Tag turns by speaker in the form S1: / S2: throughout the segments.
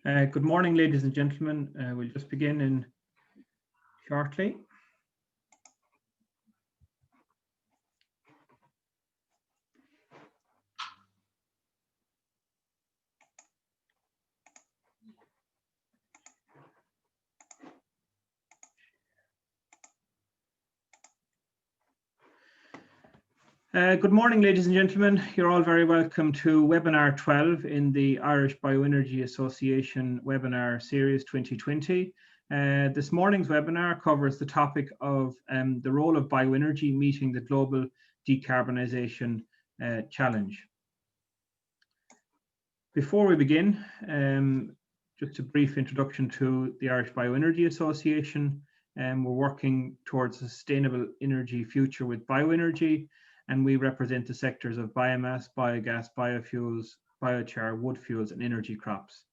S1: Good morning, ladies and gentlemen. We'll just begin in shortly. Good morning, ladies and gentlemen. You're all very welcome to webinar 12 in the Irish Bioenergy Association webinar series 2020. This morning's webinar covers the topic of the role of bioenergy meeting the global decarbonisation challenge. Before we begin, just a brief introduction to the Irish Bioenergy Association. We're working towards a sustainable energy future with bioenergy, and we represent the sectors of biomass, biogas, biofuels, biochar, wood fuels, and energy crops.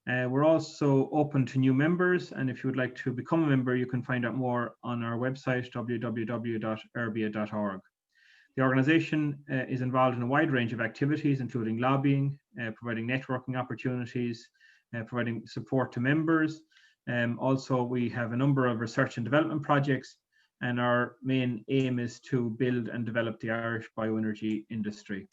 S1: We're also open to new members, and if you would like to become a member, you can find out more on our website, www.erbia.org. The organisation is involved in a wide range of activities, including lobbying, providing networking opportunities, providing support to members. Also, we have a number of research and development projects, and our main aim is to build and develop the Irish bioenergy industry.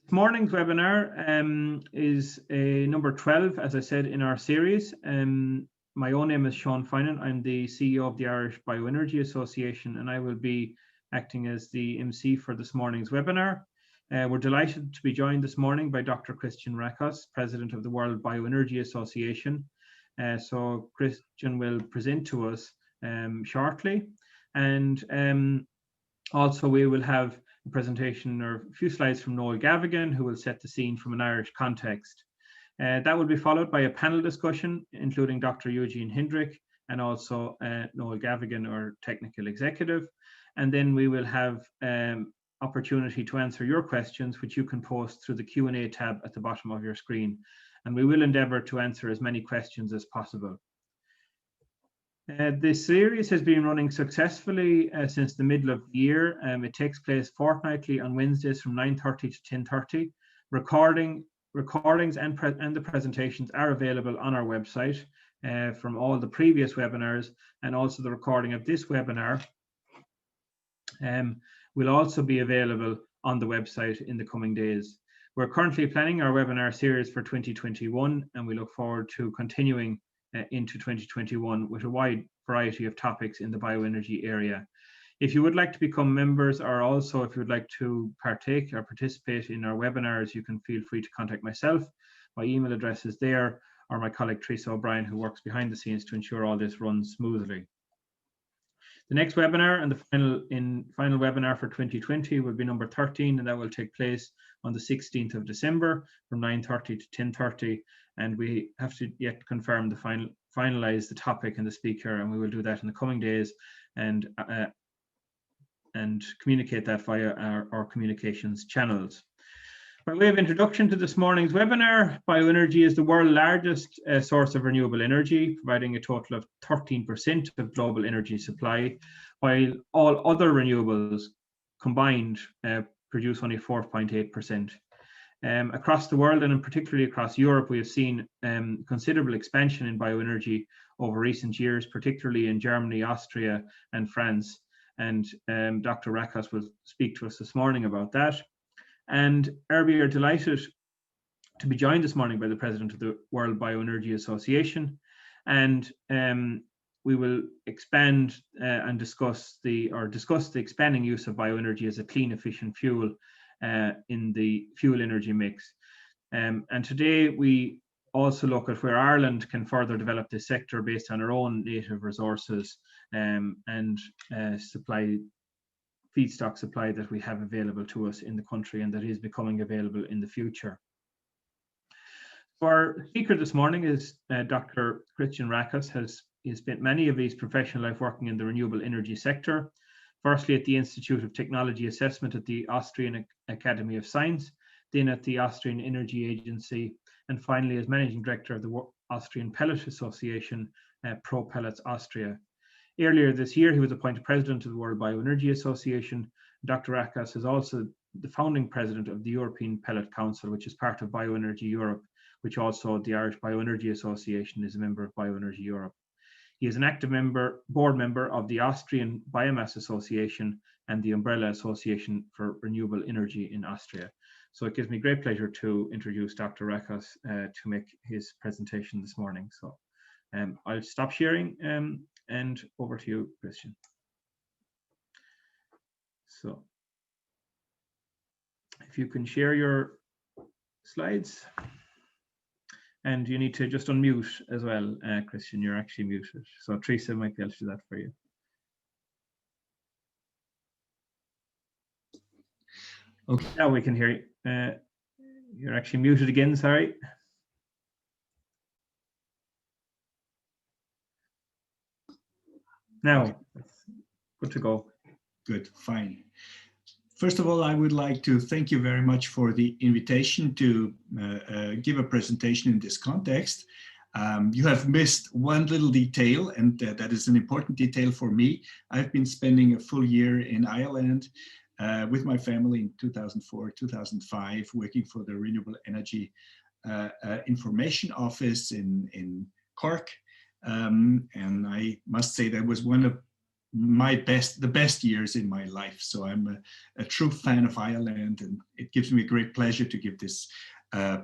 S1: This morning's webinar is number 12, as I said, in our series. My own name is Sean Finan. I'm the CEO of the Irish Bioenergy Association, and I will be acting as the MC for this morning's webinar. We're delighted to be joined this morning by Dr. Christian Rakos, President of the World Bioenergy Association. So Christian will present to us shortly, and also we will have a presentation or a few slides from Noel Gavigan, who will set the scene from an Irish context. That will be followed by a panel discussion, including Dr. Eugene Hindrick and also Noel Gavigan, our technical executive. And then we will have opportunity to answer your questions, which you can post through the Q&A tab at the bottom of your screen. And we will endeavour to answer as many questions as possible. This series has been running successfully since the middle of the year. It takes place fortnightly on Wednesdays from 9:30 to 10:30. Recordings and the presentations are available on our website from all the previous webinars, and also the recording of this webinar will also be available on the website in the coming days. We're currently planning our webinar series for 2021, and we look forward to continuing into 2021 with a wide variety of topics in the bioenergy area. If you would like to become members, or also if you would like to partake or participate in our webinars, you can feel free to contact myself. My email address is there, or my colleague Teresa O'Brien, who works behind the scenes to ensure all this runs smoothly. The next webinar and the final webinar for 2020 will be number 13, and that will take place on the 16th of December from 9:30 to 10:30. And we have to yet confirm the finalize the topic and the speaker, and we will do that in the coming days and communicate that via our communications channels. By way of introduction to this morning's webinar, bioenergy is the world's largest source of renewable energy, providing a total of 13% of global energy supply, while all other renewables combined produce only 4.8%. Across the world, and in particularly across Europe, we have seen considerable expansion in bioenergy over recent years, particularly in Germany, Austria, and France. And Dr. Rakos will speak to us this morning about that. And Erbia are delighted to be joined this morning by the President of the World Bioenergy Association, and we will expand and discuss the expanding use of bioenergy as a clean, efficient fuel in the fuel energy mix. And today we also look at where Ireland can further develop this sector based on our own native resources and feedstock supply that we have available to us in the country, and that is becoming available in the future. Our speaker this morning is Dr. Christian Rakos. He spent many of his professional life working in the renewable energy sector, firstly at the Institute of Technology Assessment at the Austrian Academy of Science, then at the Austrian Energy Agency, and finally as Managing Director of the Austrian Pellet Association, Pro Pellets Austria. Earlier this year, he was appointed President of the World Bioenergy Association. Dr. Rakos is also the founding President of the European Pellet Council, which is part of Bioenergy Europe, which also the Irish Bioenergy Association is a member of Bioenergy Europe. He is an active board member of the Austrian Biomass Association and the Umbrella Association for Renewable Energy in Austria. So it gives me great pleasure to introduce Dr. Rakos to make his presentation this morning. So I'll stop sharing and over to you, Christian. So if you can share your slides. And you need to just unmute as well, Christian, you're actually muted. So Teresa might be able to do that for you. Okay. Now we can hear you. You're actually muted again, sorry. Now, good to go.
S2: Good, fine. First of all, I would like to thank you very much for the invitation to give a presentation in this context. You have missed one little detail, and that is an important detail for me. I've been spending a full year in Ireland with my family in 2004, 2005, working for the Renewable Energy Information Office in Cork. And I must say that was one of the best years in my life. So I'm a true fan of Ireland, and it gives me great pleasure to give this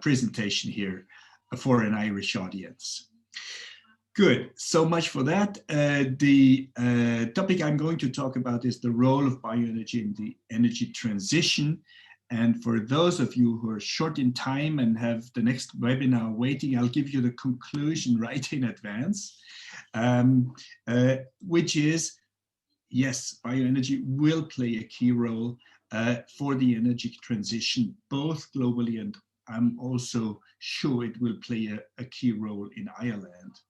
S2: presentation here for an Irish audience. Good, so much for that. The topic I'm going to talk about is the role of bioenergy in the energy transition. And for those of you who are short in time and have the next webinar waiting, I'll give you the conclusion right in advance, which is, yes, bioenergy will play a key role for the energy transition, both globally, and I'm also sure it will play a key role in Ireland.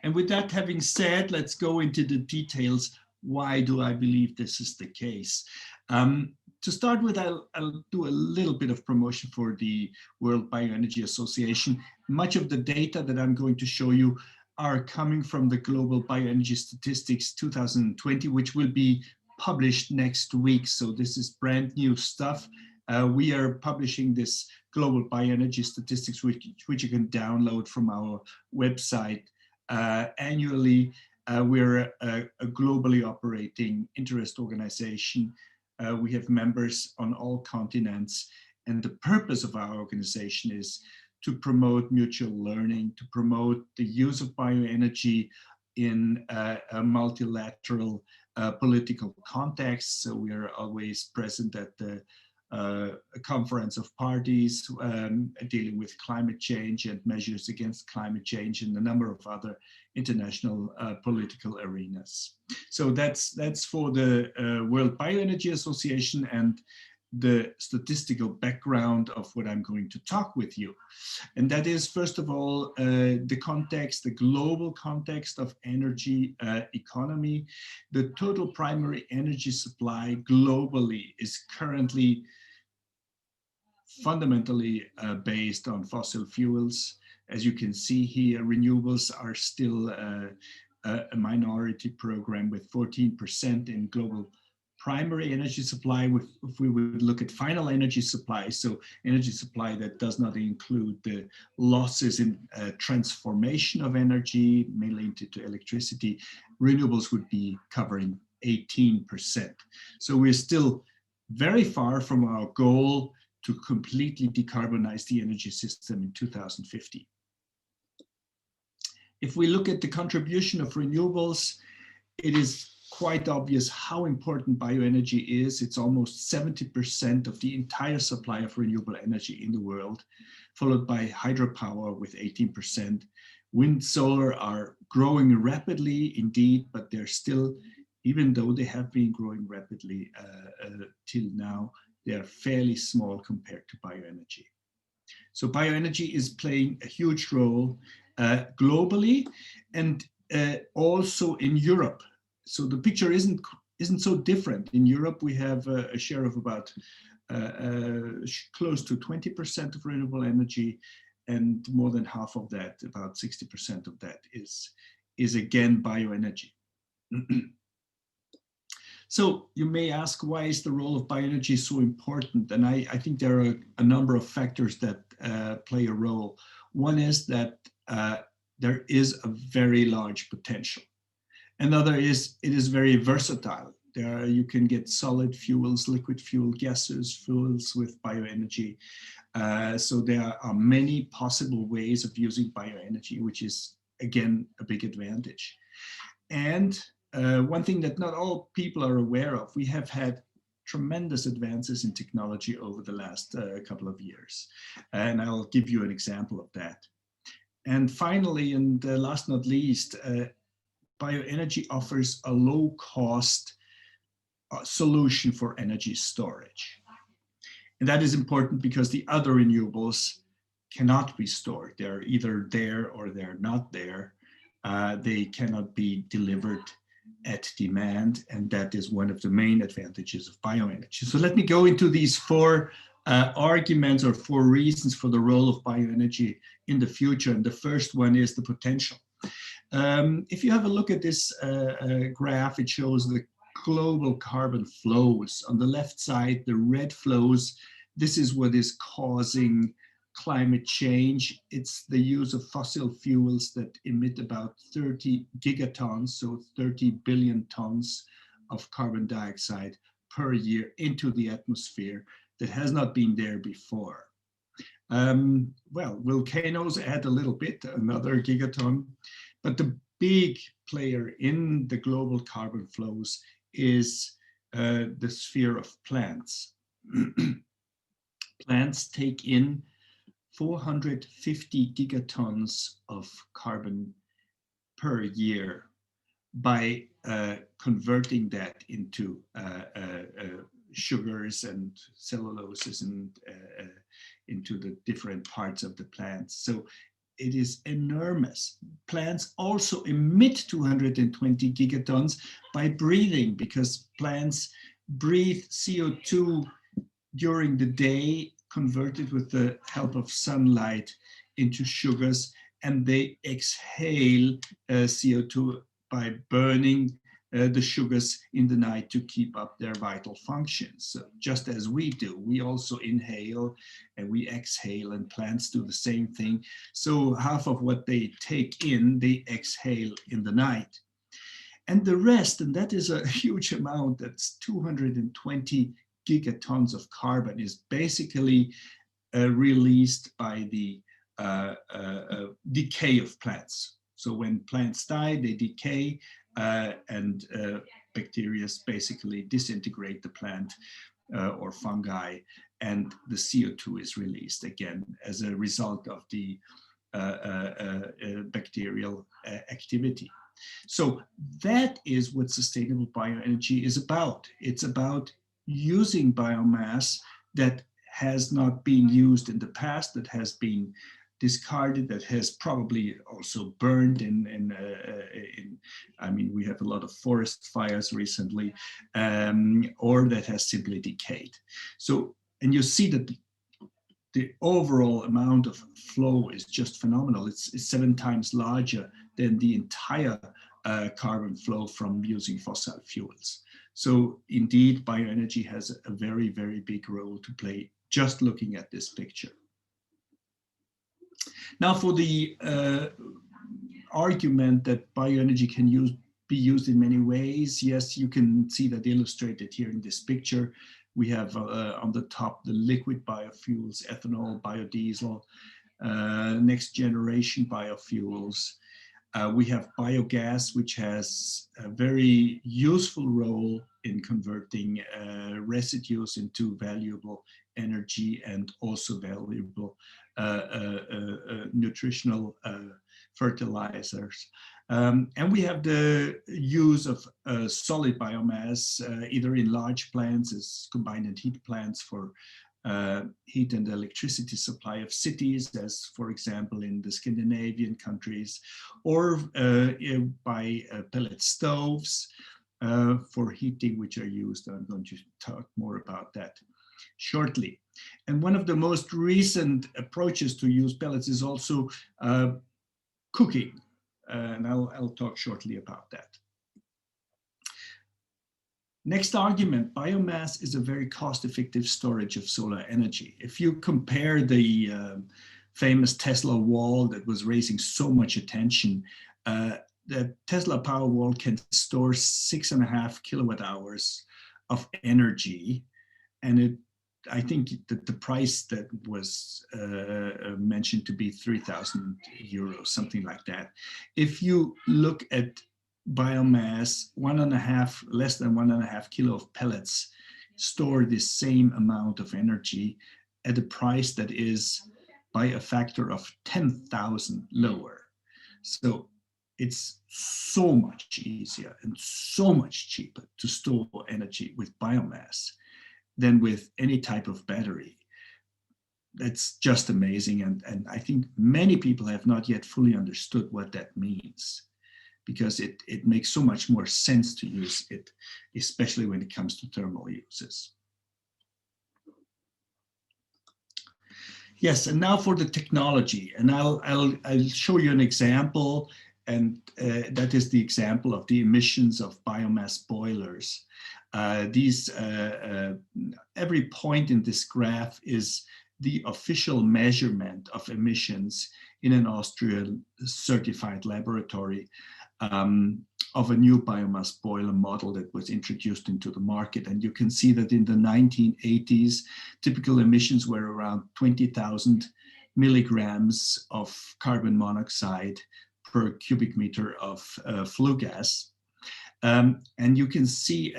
S2: And with that having said, let's go into the details. Why do I believe this is the case? To start with, I'll do a little bit of promotion for the World Bioenergy Association. Much of the data that I'm going to show you are coming from the Global Bioenergy Statistics 2020, which will be published next week. So this is brand new stuff. We are publishing this Global Bioenergy Statistics, which you can download from our website annually. We're a globally operating interest organization. We have members on all continents, and the purpose of our organization is to promote mutual learning, to promote the use of bioenergy in a multilateral political context. So we are always present at the conference of parties dealing with climate change and measures against climate change and a number of other international political arenas. So that's for the World Bioenergy Association and the statistical background of what I'm going to talk with you. And that is, first of all, the context, the global context of energy economy. The total primary energy supply globally is currently fundamentally based on fossil fuels. As you can see here, renewables are still a minority program with 14% in global primary energy supply. If we would look at final energy supply, so energy supply that does not include the losses in transformation of energy, mainly into electricity, renewables would be covering 18%. So we're still very far from our goal to completely decarbonize the energy system in 2050. If we look at the contribution of renewables, it is quite obvious how important bioenergy is. It's almost 70% of the entire supply of renewable energy in the world, followed by hydropower with 18%. Wind, solar are growing rapidly indeed, but they're still, even though they have been growing rapidly till now, they are fairly small compared to bioenergy. So bioenergy is playing a huge role globally and also in Europe. So the picture isn't so different. In Europe, we have a share of about close to 20% of renewable energy, and more than half of that, about 60% of that is again bioenergy. So you may ask, why is the role of bioenergy so important? And I think there are a number of factors that play a role. One is that there is a very large potential. Another is it is very versatile. There you can get solid fuels, liquid fuel, gaseous fuels with bioenergy. So there are many possible ways of using bioenergy, which is, again, a big advantage. And one thing that not all people are aware of, we have had tremendous advances in technology over the last couple of years. And I'll give you an example of that. And finally, and last not least, bioenergy offers a low-cost solution for energy storage. And that is important because the other renewables cannot be stored. They're either there or they're not there. They cannot be delivered at demand, and that is one of the main advantages of bioenergy. So let me go into these four arguments or four reasons for the role of bioenergy in the future. And the first one is the potential. If you have a look at this graph, it shows the global carbon flows. On the left side, the red flows, this is what is causing climate change. It's the use of fossil fuels that emit about 30 gigatons, so 30 billion tons of carbon dioxide per year into the atmosphere that has not been there before. Well, volcanoes add a little bit, another gigaton, but the big player in the global carbon flows is the sphere of plants. Plants take in 450 gigatons of carbon per year by converting that into sugars and celluloses and into the different parts of the plants. So it is enormous. Plants also emit 220 gigatons by breathing, because plants breathe CO2 during the day, converted with the help of sunlight into sugars, and they exhale CO2 by burning the sugars in the night to keep up their vital functions. So just as we do, we also inhale and we exhale, and plants do the same thing. So half of what they take in, they exhale in the night. And the rest, and that is a huge amount, that's 220 gigatons of carbon, is basically released by the decay of plants. So when plants die, they decay, and bacteria basically disintegrate the plant or fungi, and the CO2 is released again as a result of the bacterial activity. So that is what sustainable bioenergy is about. It's about using biomass that has not been used in the past, that has been discarded, that has probably also burned in I mean, we have a lot of forest fires recently, or that has simply decayed. So, and you see that the overall amount of flow is just phenomenal. It's 7 times larger than the entire carbon flow from using fossil fuels. So indeed, bioenergy has a very, very big role to play, just looking at this picture. Now, for the argument that bioenergy can be used in many ways, yes, you can see that illustrated here in this picture. We have on the top the liquid biofuels, ethanol, biodiesel, next generation biofuels. We have biogas, which has a very useful role in converting residues into valuable energy and also valuable nutritional fertilizers. And we have the use of solid biomass, either in large plants as combined and heat plants for heat and electricity supply of cities, as for example in the Scandinavian countries, or by pellet stoves for heating, which are used. I'm going to talk more about that shortly. And one of the most recent approaches to use pellets is also cooking, and I'll talk shortly about that. Next argument, biomass is a very cost-effective storage of solar energy. If you compare the famous Tesla wall that was raising so much attention, the Tesla Powerwall can store 6.5 kilowatt hours of energy, and I think that the price that was mentioned to be 3,000 euros, something like that. If you look at biomass, less than 1.5 kilo of pellets store the same amount of energy at a price that is by a factor of 10,000 lower. So it's so much easier and so much cheaper to store energy with biomass than with any type of battery. That's just amazing. And I think many people have not yet fully understood what that means, because it makes so much more sense to use it, especially when it comes to thermal uses. Yes, and now for the technology, and I'll show you an example, and that is the example of the emissions of biomass boilers. Every point in this graph is the official measurement of emissions in an Austrian certified laboratory of a new biomass boiler model that was introduced into the market. And you can see that in the 1980s, typical emissions were around 20,000 milligrams of carbon monoxide per cubic meter of flue gas. And you can see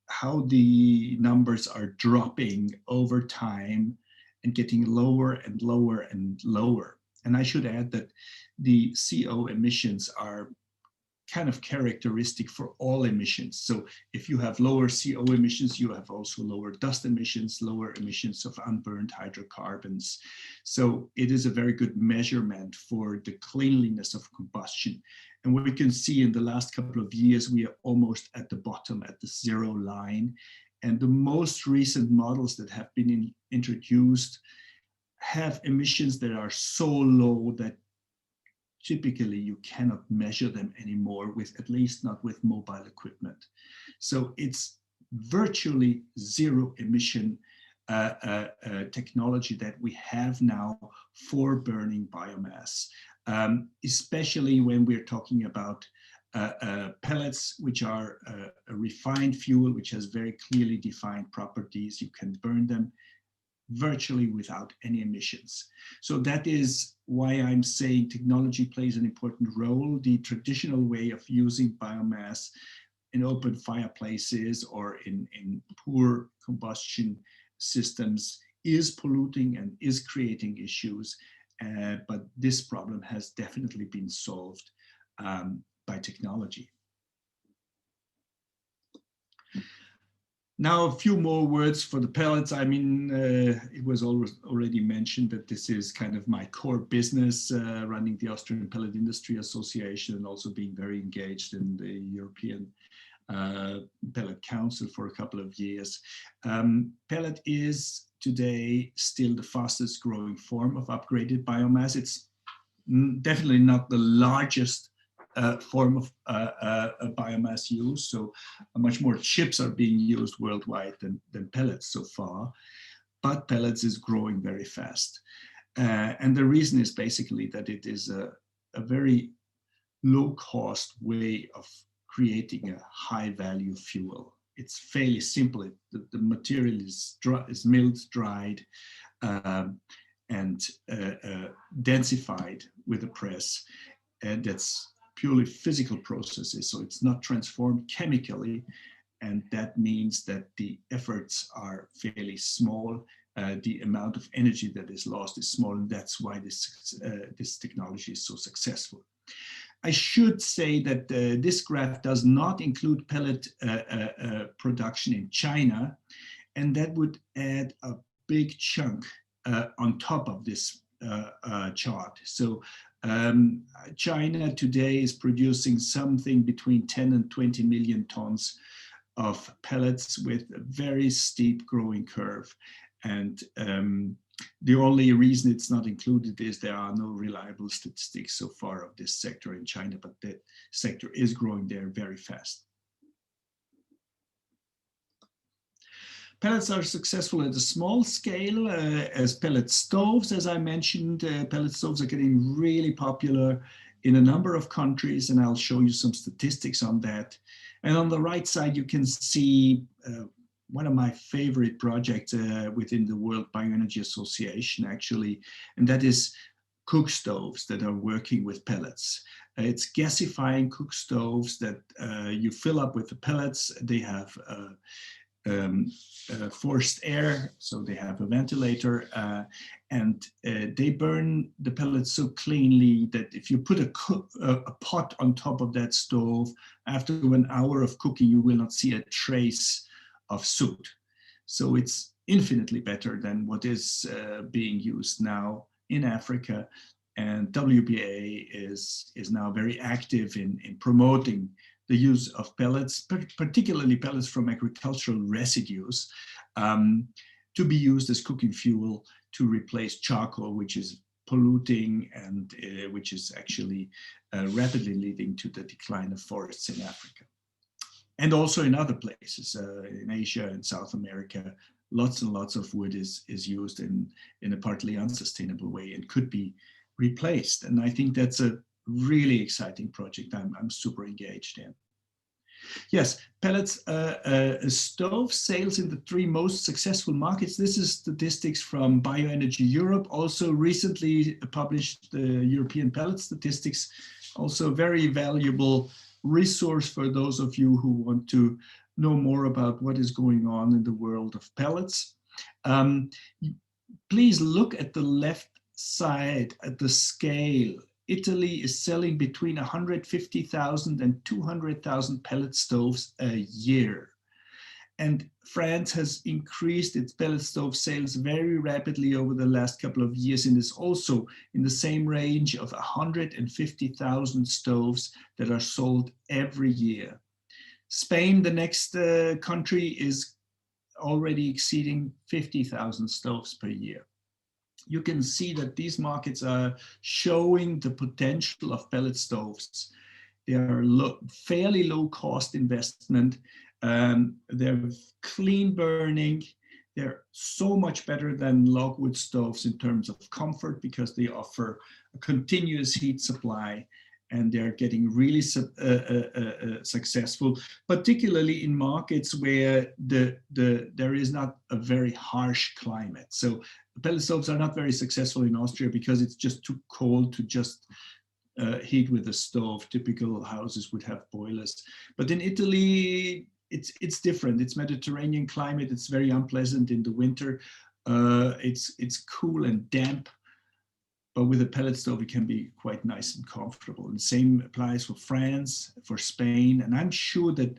S2: how the numbers are dropping over time and getting lower and lower and lower. And I should add that the CO emissions are kind of characteristic for all emissions. So if you have lower CO emissions, you have also lower dust emissions, lower emissions of unburned hydrocarbons. So it is a very good measurement for the cleanliness of combustion. And we can see in the last couple of years, we are almost at the bottom, at the zero line. And the most recent models that have been introduced have emissions that are so low that typically you cannot measure them anymore, with at least not with mobile equipment. So it's virtually zero emission technology that we have now for burning biomass, especially when we're talking about pellets, which are a refined fuel, which has very clearly defined properties. You can burn them virtually without any emissions. So that is why I'm saying technology plays an important role. The traditional way of using biomass in open fireplaces or in poor combustion systems is polluting and is creating issues, but this problem has definitely been solved by technology. Now, a few more words for the pellets. I mean, it was already mentioned that this is kind of my core business, running the Austrian Pellet Industry Association and also being very engaged in the European Pellet Council for a couple of years. Pellet is today still the fastest growing form of upgraded biomass. It's definitely not the largest form of biomass use. So much more chips are being used worldwide than pellets so far, but pellets is growing very fast. And the reason is basically that it is a very low cost way of creating a high value fuel. It's fairly simple. The material is milled, dried, and densified with a press, and that's purely physical processes, so it's not transformed chemically, and that means that the efforts are fairly small. The amount of energy that is lost is small, and that's why this technology is so successful. I should say that this graph does not include pellet production in China, and that would add a big chunk on top of this chart. So China today is producing something between 10 and 20 million tons of pellets with a very steep growing curve. And the only reason it's not included is there are no reliable statistics so far of this sector in China, but that sector is growing there very fast. Pellets are successful at a small scale as pellet stoves. As I mentioned, pellet stoves are getting really popular in a number of countries, and I'll show you some statistics on that. And on the right side, you can see one of my favorite projects within the World Bioenergy Association, actually, and that is cook stoves that are working with pellets. It's gasifying cook stoves that you fill up with the pellets. They have forced air, so they have a ventilator, and they burn the pellets so cleanly that if you put a pot on top of that stove, after 1 hour of cooking, you will not see a trace of soot. So it's infinitely better than what is being used now in Africa. And WBA is now very active in promoting the use of pellets, particularly pellets from agricultural residues, to be used as cooking fuel to replace charcoal, which is polluting and which is actually rapidly leading to the decline of forests in Africa. And also in other places, in Asia and South America, lots and lots of wood is used in a partly unsustainable way and could be replaced. And I think that's a really exciting project I'm super engaged in. Yes, pellets stove sales in the 3 most successful markets. This is statistics from Bioenergy Europe, also recently published the European pellet statistics, also a very valuable resource for those of you who want to know more about what is going on in the world of pellets. Please look at the left side at the scale. Italy is selling between 150,000 and 200,000 pellet stoves a year. And France has increased its pellet stove sales very rapidly over the last couple of years and is also in the same range of 150,000 stoves that are sold every year. Spain, the next country, is already exceeding 50,000 stoves per year. You can see that these markets are showing the potential of pellet stoves. They are fairly low cost investment. They're clean burning. They're so much better than logwood stoves in terms of comfort because they offer a continuous heat supply, and they're getting really successful, particularly in markets where there is not a very harsh climate. So pellet stoves are not very successful in Austria because it's just too cold to just heat with a stove. Typical houses would have boilers. But in Italy, it's different. It's Mediterranean climate. It's very unpleasant in the winter. It's cool and damp. But with a pellet stove, it can be quite nice and comfortable. And the same applies for France, for Spain. And I'm sure that,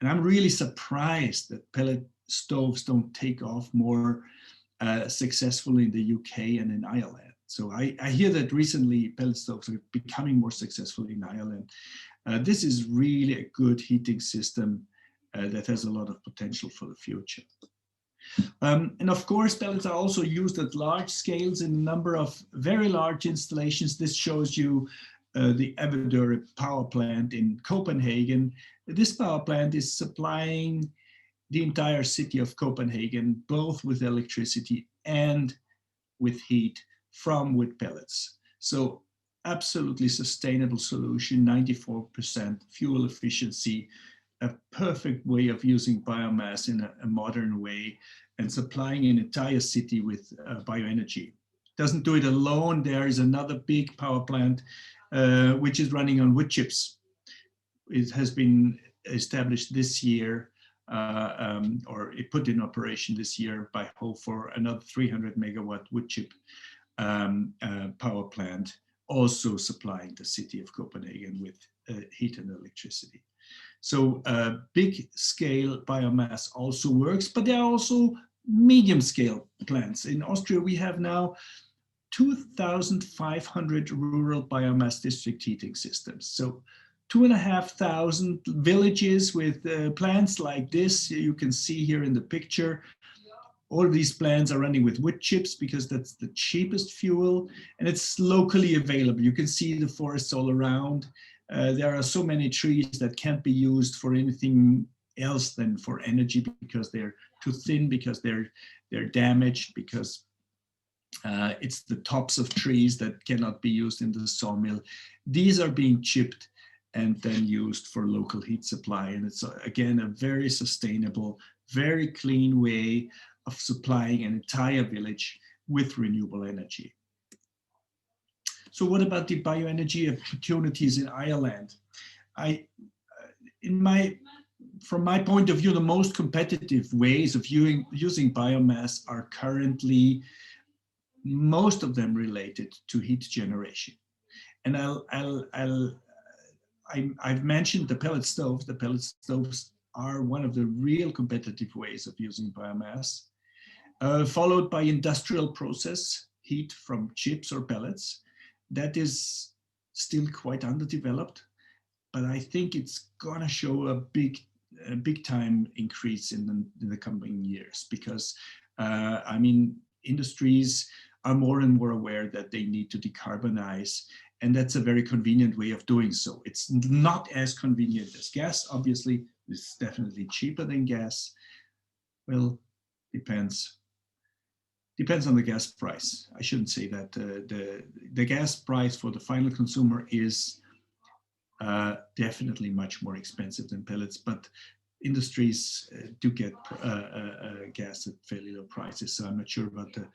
S2: and I'm really surprised that pellet stoves don't take off more successfully in the UK and in Ireland. So I hear that recently pellet stoves are becoming more successful in Ireland. This is really a good heating system that has a lot of potential for the future. And of course, pellets are also used at large scales in a number of very large installations. This shows you the Avedøre power plant in Copenhagen. This power plant is supplying the entire city of Copenhagen, both with electricity and with heat from wood pellets. So absolutely sustainable solution, 94% fuel efficiency, a perfect way of using biomass in a modern way and supplying an entire city with bioenergy. Doesn't do it alone. There is another big power plant which is running on wood chips. It has been established this year or it put in operation this year by Ho for another 300 megawatt wood chip power plant, also supplying the city of Copenhagen with heat and electricity. So big scale biomass also works, but there are also medium scale plants. In Austria, we have now 2,500 rural biomass district heating systems. So 2,500 villages with plants like this. You can see here in the picture. All of these plants are running with wood chips because that's the cheapest fuel and it's locally available. You can see the forests all around. There are so many trees that can't be used for anything else than for energy, because they're too thin, because they're damaged, because it's the tops of trees that cannot be used in the sawmill. These are being chipped and then used for local heat supply. And it's, again, a very sustainable, very clean way of supplying an entire village with renewable energy. So what about the bioenergy opportunities in Ireland? From my point of view, the most competitive ways of using biomass are currently, most of them related to heat generation. And I've mentioned the pellet stove. The pellet stoves are one of the real competitive ways of using biomass, followed by industrial process heat from chips or pellets. That is still quite underdeveloped, but I think it's gonna show a big time increase in the coming years, because I mean, industries are more and more aware that they need to decarbonize, and that's a very convenient way of doing so. It's not as convenient as gas, obviously. It's definitely cheaper than gas. Well, depends on the gas price. I shouldn't say that. The gas price for the final consumer is definitely much more expensive than pellets, but industries do get gas at fairly low prices. So I'm not sure about the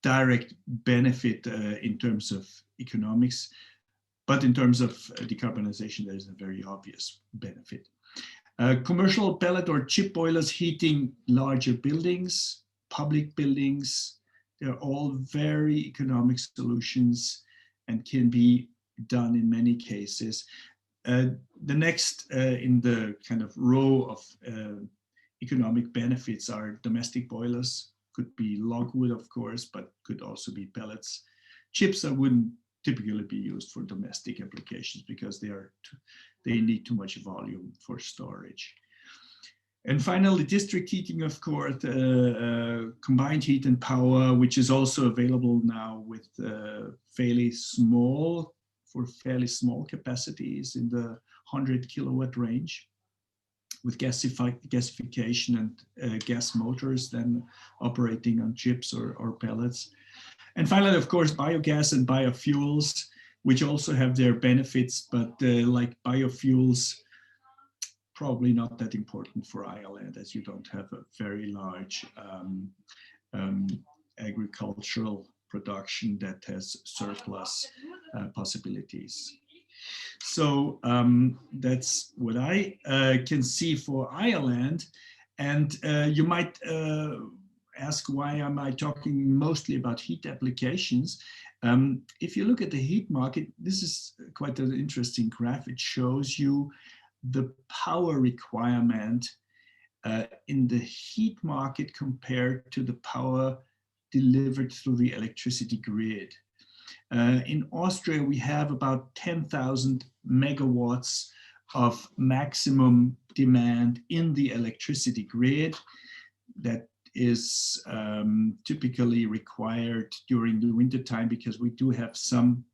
S2: direct benefit in terms of economics, but in terms of decarbonization, there's a very obvious benefit. Commercial pellet or chip boilers heating larger buildings, public buildings, they're all very economic solutions and can be done in many cases. The next in the kind of row of economic benefits are domestic boilers. Could be log wood, of course, but could also be pellets. Chips that wouldn't typically be used for domestic applications because they need too much volume for storage. And finally, district heating, of course, combined heat and power, which is also available now with fairly small capacities in the 100 kilowatt range, with gasification and gas motors then operating on chips or pellets. And finally, of course, biogas and biofuels, which also have their benefits, but like biofuels, probably not that important for Ireland, as you don't have a very large agricultural production that has surplus possibilities. So that's what I can see for Ireland. And you might ask, why am I talking mostly about heat applications? If you look at the heat market, this is quite an interesting graph. It shows you the power requirement in the heat market compared to the power delivered through the electricity grid. In Austria, we have about 10,000 megawatts of maximum demand in the electricity grid that is typically required during the winter time, because we do have some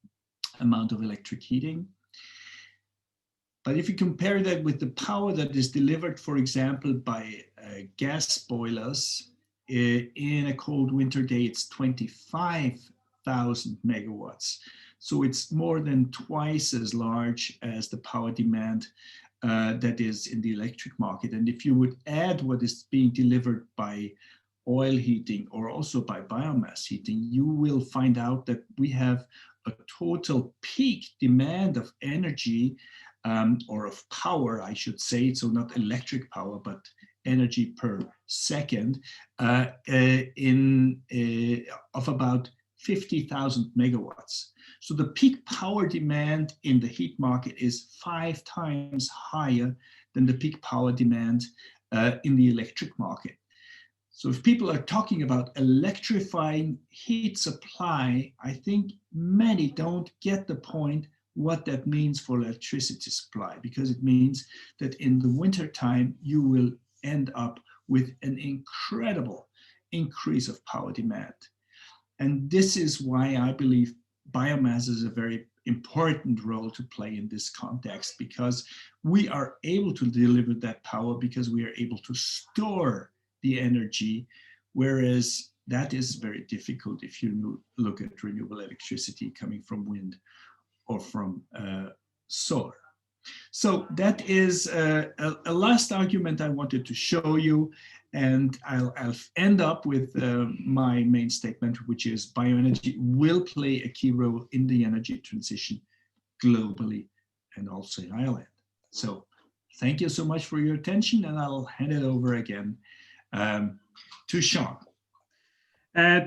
S2: amount of electric heating. But if you compare that with the power that is delivered, for example, by gas boilers, in a cold winter day, it's 25,000 megawatts. So it's more than twice as large as the power demand that is in the electric market. And if you would add what is being delivered by oil heating or also by biomass heating, you will find out that we have a total peak demand of energy or of power, I should say, so not electric power, but energy per second of about 50,000 megawatts. So the peak power demand in the heat market is 5 times higher than the peak power demand in the electric market. So if people are talking about electrifying heat supply, I think many don't get the point what that means for electricity supply, because it means that in the winter time, you will end up with an incredible increase of power demand. And this is why I believe biomass is a very important role to play in this context, because we are able to deliver that power because we are able to store the energy, whereas that is very difficult if you look at renewable electricity coming from wind or from solar. So that is a last argument I wanted to show you, and I'll end up with my main statement, which is bioenergy will play a key role in the energy transition globally and also in Ireland. So thank you so much for your attention, and I'll hand it over again to Sean.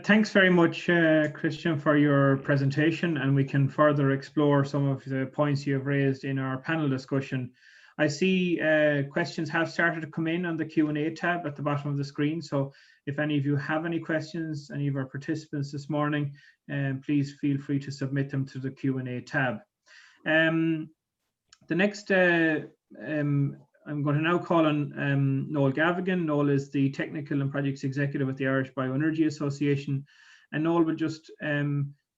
S1: Thanks very much, Christian, for your presentation, and we can further explore some of the points you have raised in our panel discussion. I see questions have started to come in on the Q&A tab at the bottom of the screen, so if any of you have any questions, any of our participants this morning, please feel free to submit them to the Q&A tab. The next I'm going to now call on Noel Gavigan. Noel is the Technical and Projects Executive at the Irish Bioenergy Association. And Noel will just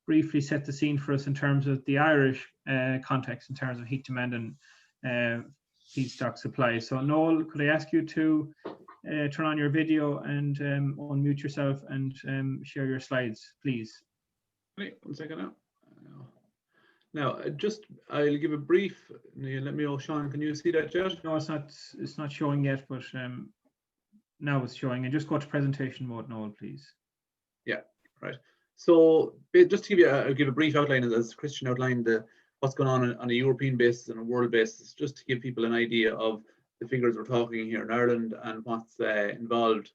S1: briefly set the scene for us in terms of the Irish context, in terms of heat demand and feedstock supply. So Noel, could I ask you to turn on your video and unmute yourself and share your slides, please?
S3: Wait, 1 second now. Now, I'll give a brief. Let me know, Sean. Can you see that, Jed?
S1: No, it's not showing yet, but now it's showing. And just go to presentation mode, Noel, please.
S3: Yeah, right. So just to give a brief outline, as Christian outlined, what's going on a European basis and a world basis, just to give people an idea of the figures we're talking here in Ireland and what's involved.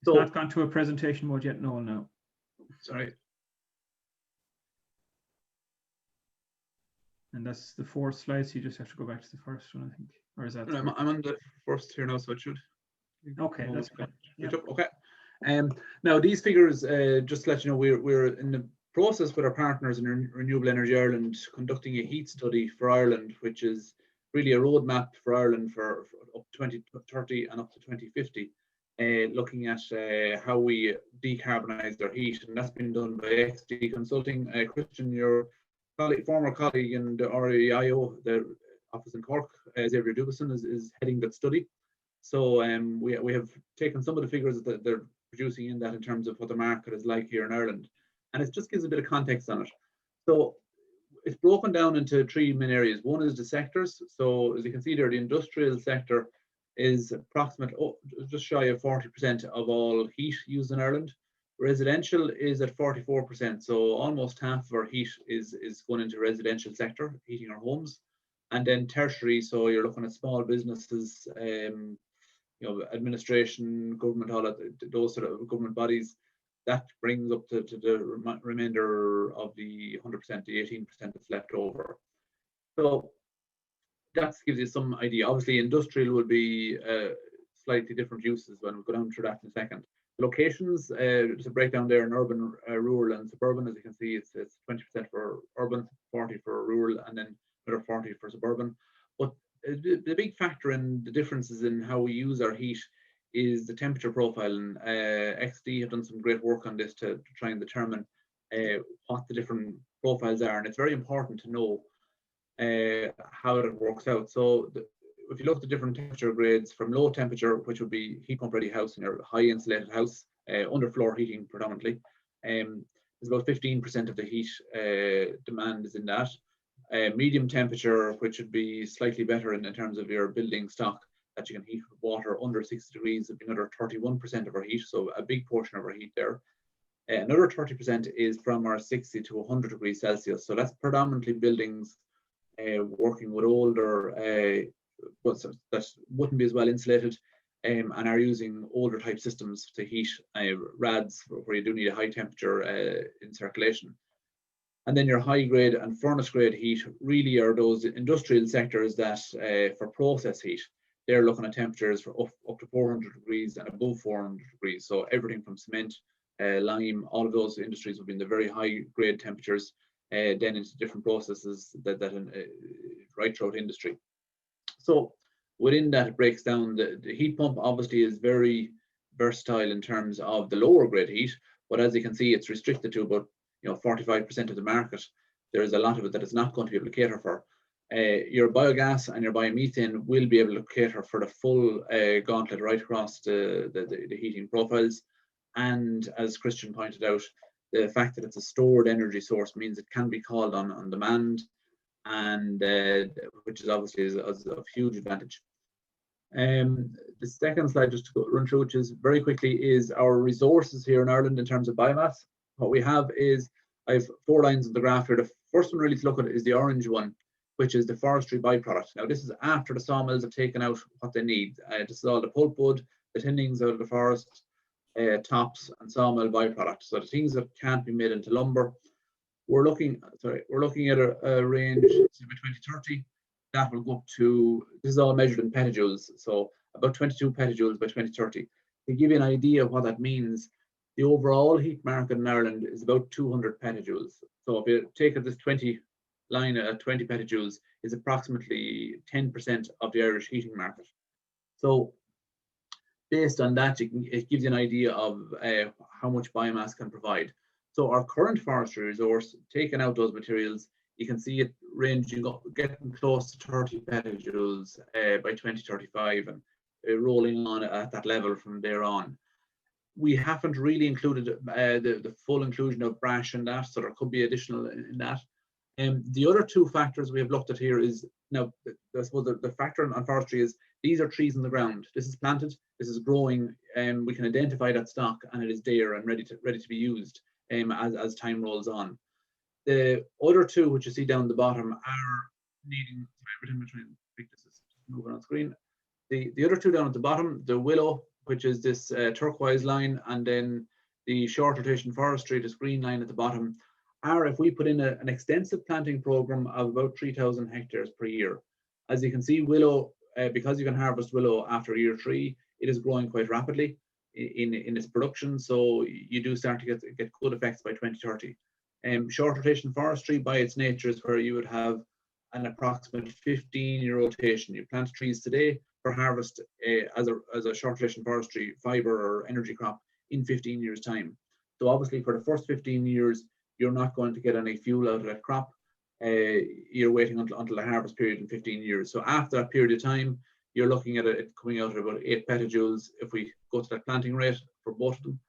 S1: It's not gone to a presentation mode yet, Noel. No.
S3: Sorry.
S1: And that's the 4th slide, so you just have to go back to the first one, I think. Or is that?
S3: I'm on the first here now, so it should.
S1: Okay, that's good.
S3: Yep. Okay. Now these figures, just to let you know, we're in the process with our partners in Renewable Energy Ireland conducting a heat study for Ireland, which is really a roadmap for Ireland for up to 2030 and up to 2050, looking at how we decarbonise our heat, and that's been done by XD Consulting. Christian, your former colleague in the REIO, the office in Cork, Xavier Dubison, is heading that study. So we have taken some of the figures that they're producing in that in terms of what the market is like here in Ireland, and it just gives a bit of context on it. So it's broken down into 3 main areas. One is the sectors. So as you can see there, the industrial sector is approximately just shy of 40% of all heat used in Ireland. Residential is at 44%, so almost half of our heat is going into residential sector, heating our homes. And then tertiary, so you're looking at small businesses, administration, government, all that, those sort of government bodies. That brings up to the remainder of the 100%, the 18% that's left over. So that gives you some idea. Obviously, industrial will be slightly different uses when we go down through that in a second. Locations, there's a breakdown there in urban, rural and suburban. As you can see, it's 20% for urban, 40 for rural, and then another 40 for suburban. But the big factor in the differences in how we use our heat is the temperature profile. And XD have done some great work on this to try and determine what the different profiles are. And it's very important to know how it works out. So if you look at the different temperature grades, from low temperature, which would be heat pump ready house in your high insulated house, underfloor heating predominantly, is about 15% of the heat demand is in that. Medium temperature, which would be slightly better in terms of your building stock, that you can heat with water under 60 degrees, would be another 31% of our heat, so a big portion of our heat there. Another 30% is from our 60 to 100 degrees Celsius, so that's predominantly buildings working with older that wouldn't be as well insulated and are using older type systems to heat RADs, where you do need a high temperature in circulation. And then your high grade and furnace grade heat really are those industrial sectors that for process heat, they're looking at temperatures for up to 400 degrees and above 400 degrees. So everything from cement, lime, all of those industries will be in the very high grade temperatures, then into different processes that right throughout industry. So within that, it breaks down. The heat pump obviously is very versatile in terms of the lower grade heat, but as you can see, it's restricted to about 45% of the market. there's a lot of it that is not going to be able to cater for. Your biogas and your biomethane will be able to cater for the full gauntlet right across the heating profiles. And as Christian pointed out, the fact that it's a stored energy source means it can be called on demand, and which is obviously is of huge advantage. The second slide, just to run through, which is very quickly, is our resources here in Ireland in terms of biomass. What we have is, I have 4 lines on the graph here. The first one really to look at is the orange one, which is the forestry byproduct. Now, this is after the sawmills have taken out what they need. This is all the pulpwood, the tinnings out of the forest, tops, and sawmill byproduct. So the things that can't be made into lumber. We're looking at a range by 2030 that will go up to, this is all measured in petajoules, so about 22 petajoules by 2030. To give you an idea of what that means, the overall heat market in Ireland is about 200 petajoules. So if you take this 20 line at 20 petajoules, is approximately 10% of the Irish heating market. So based on that, it gives you an idea of how much biomass can provide. So our current forestry resource, taking out those materials, you can see it ranging up, getting close to 30 petajoules by 2035, and rolling on at that level from there on. We haven't really included the full inclusion of brash in that, so there could be additional in that. The other 2 factors we have looked at here is, now, I suppose the factor on forestry is, these are trees in the ground. This is planted, this is growing, and we can identify that stock, and it is there and ready to be used as time rolls on. The other 2, which you see down the bottom, are needing, every time I try and pick this, is moving on screen. The other 2 down at the bottom, the willow, which is this turquoise line, and then the short rotation forestry, this green line at the bottom, are, if we put in an extensive planting program of about 3,000 hectares per year. As you can see, willow, because you can harvest willow after year 3, it is growing quite rapidly in its production, so you do start to get good effects by 2030. Short rotation forestry, by its nature, is where you would have an approximate 15-year rotation. You plant trees today for harvest as a short rotation forestry fiber or energy crop in 15 years' time. So obviously, for the first 15 years, you're not going to get any fuel out of that crop. You're waiting until the harvest period in 15 years. So after that period of time, you're looking at it coming out at about 8 petajoules if we go to that planting rate for both of them.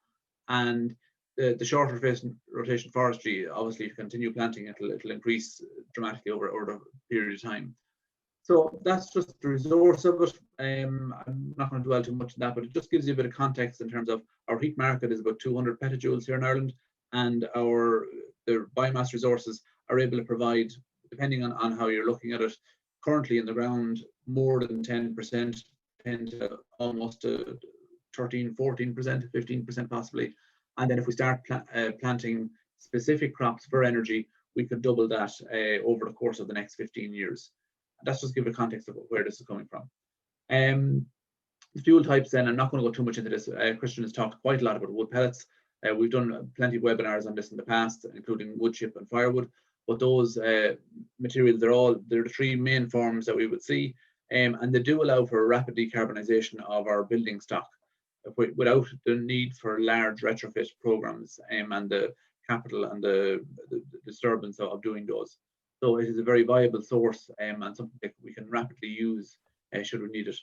S3: And the short rotation forestry, obviously, if you continue planting, it'll increase dramatically over the period of time. So that's just the resource of it. I'm not going to dwell too much on that, but it just gives you a bit of context in terms of our heat market is about 200 petajoules here in Ireland, and the biomass resources are able to provide, depending on how you're looking at it, currently in the ground, more than 10%, 10 to almost 13, 14%, 15% possibly. And then if we start planting specific crops for energy, we could double that over the course of the next 15 years. That's just to give a context of where this is coming from. The fuel types, then, I'm not going to go too much into this. Christian has talked quite a lot about wood pellets. We've done plenty of webinars on this in the past, including wood chip and firewood. But those materials, they're the 3 main forms that we would see, and they do allow for a rapid decarbonisation of our building stock without the need for large retrofit programs and the capital and the disturbance of doing those. So it is a very viable source and something that we can rapidly use should we need it.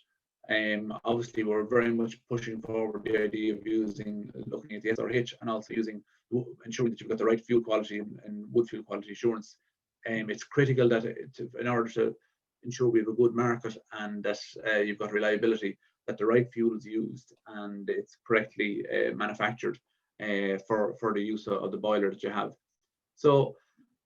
S3: Obviously, we're very much pushing forward the idea of looking at the SRH and also ensuring that you've got the right fuel quality and wood fuel quality assurance. It's critical that in order to ensure we have a good market and that you've got reliability, that the right fuel is used and it's correctly manufactured for the use of the boiler that you have. So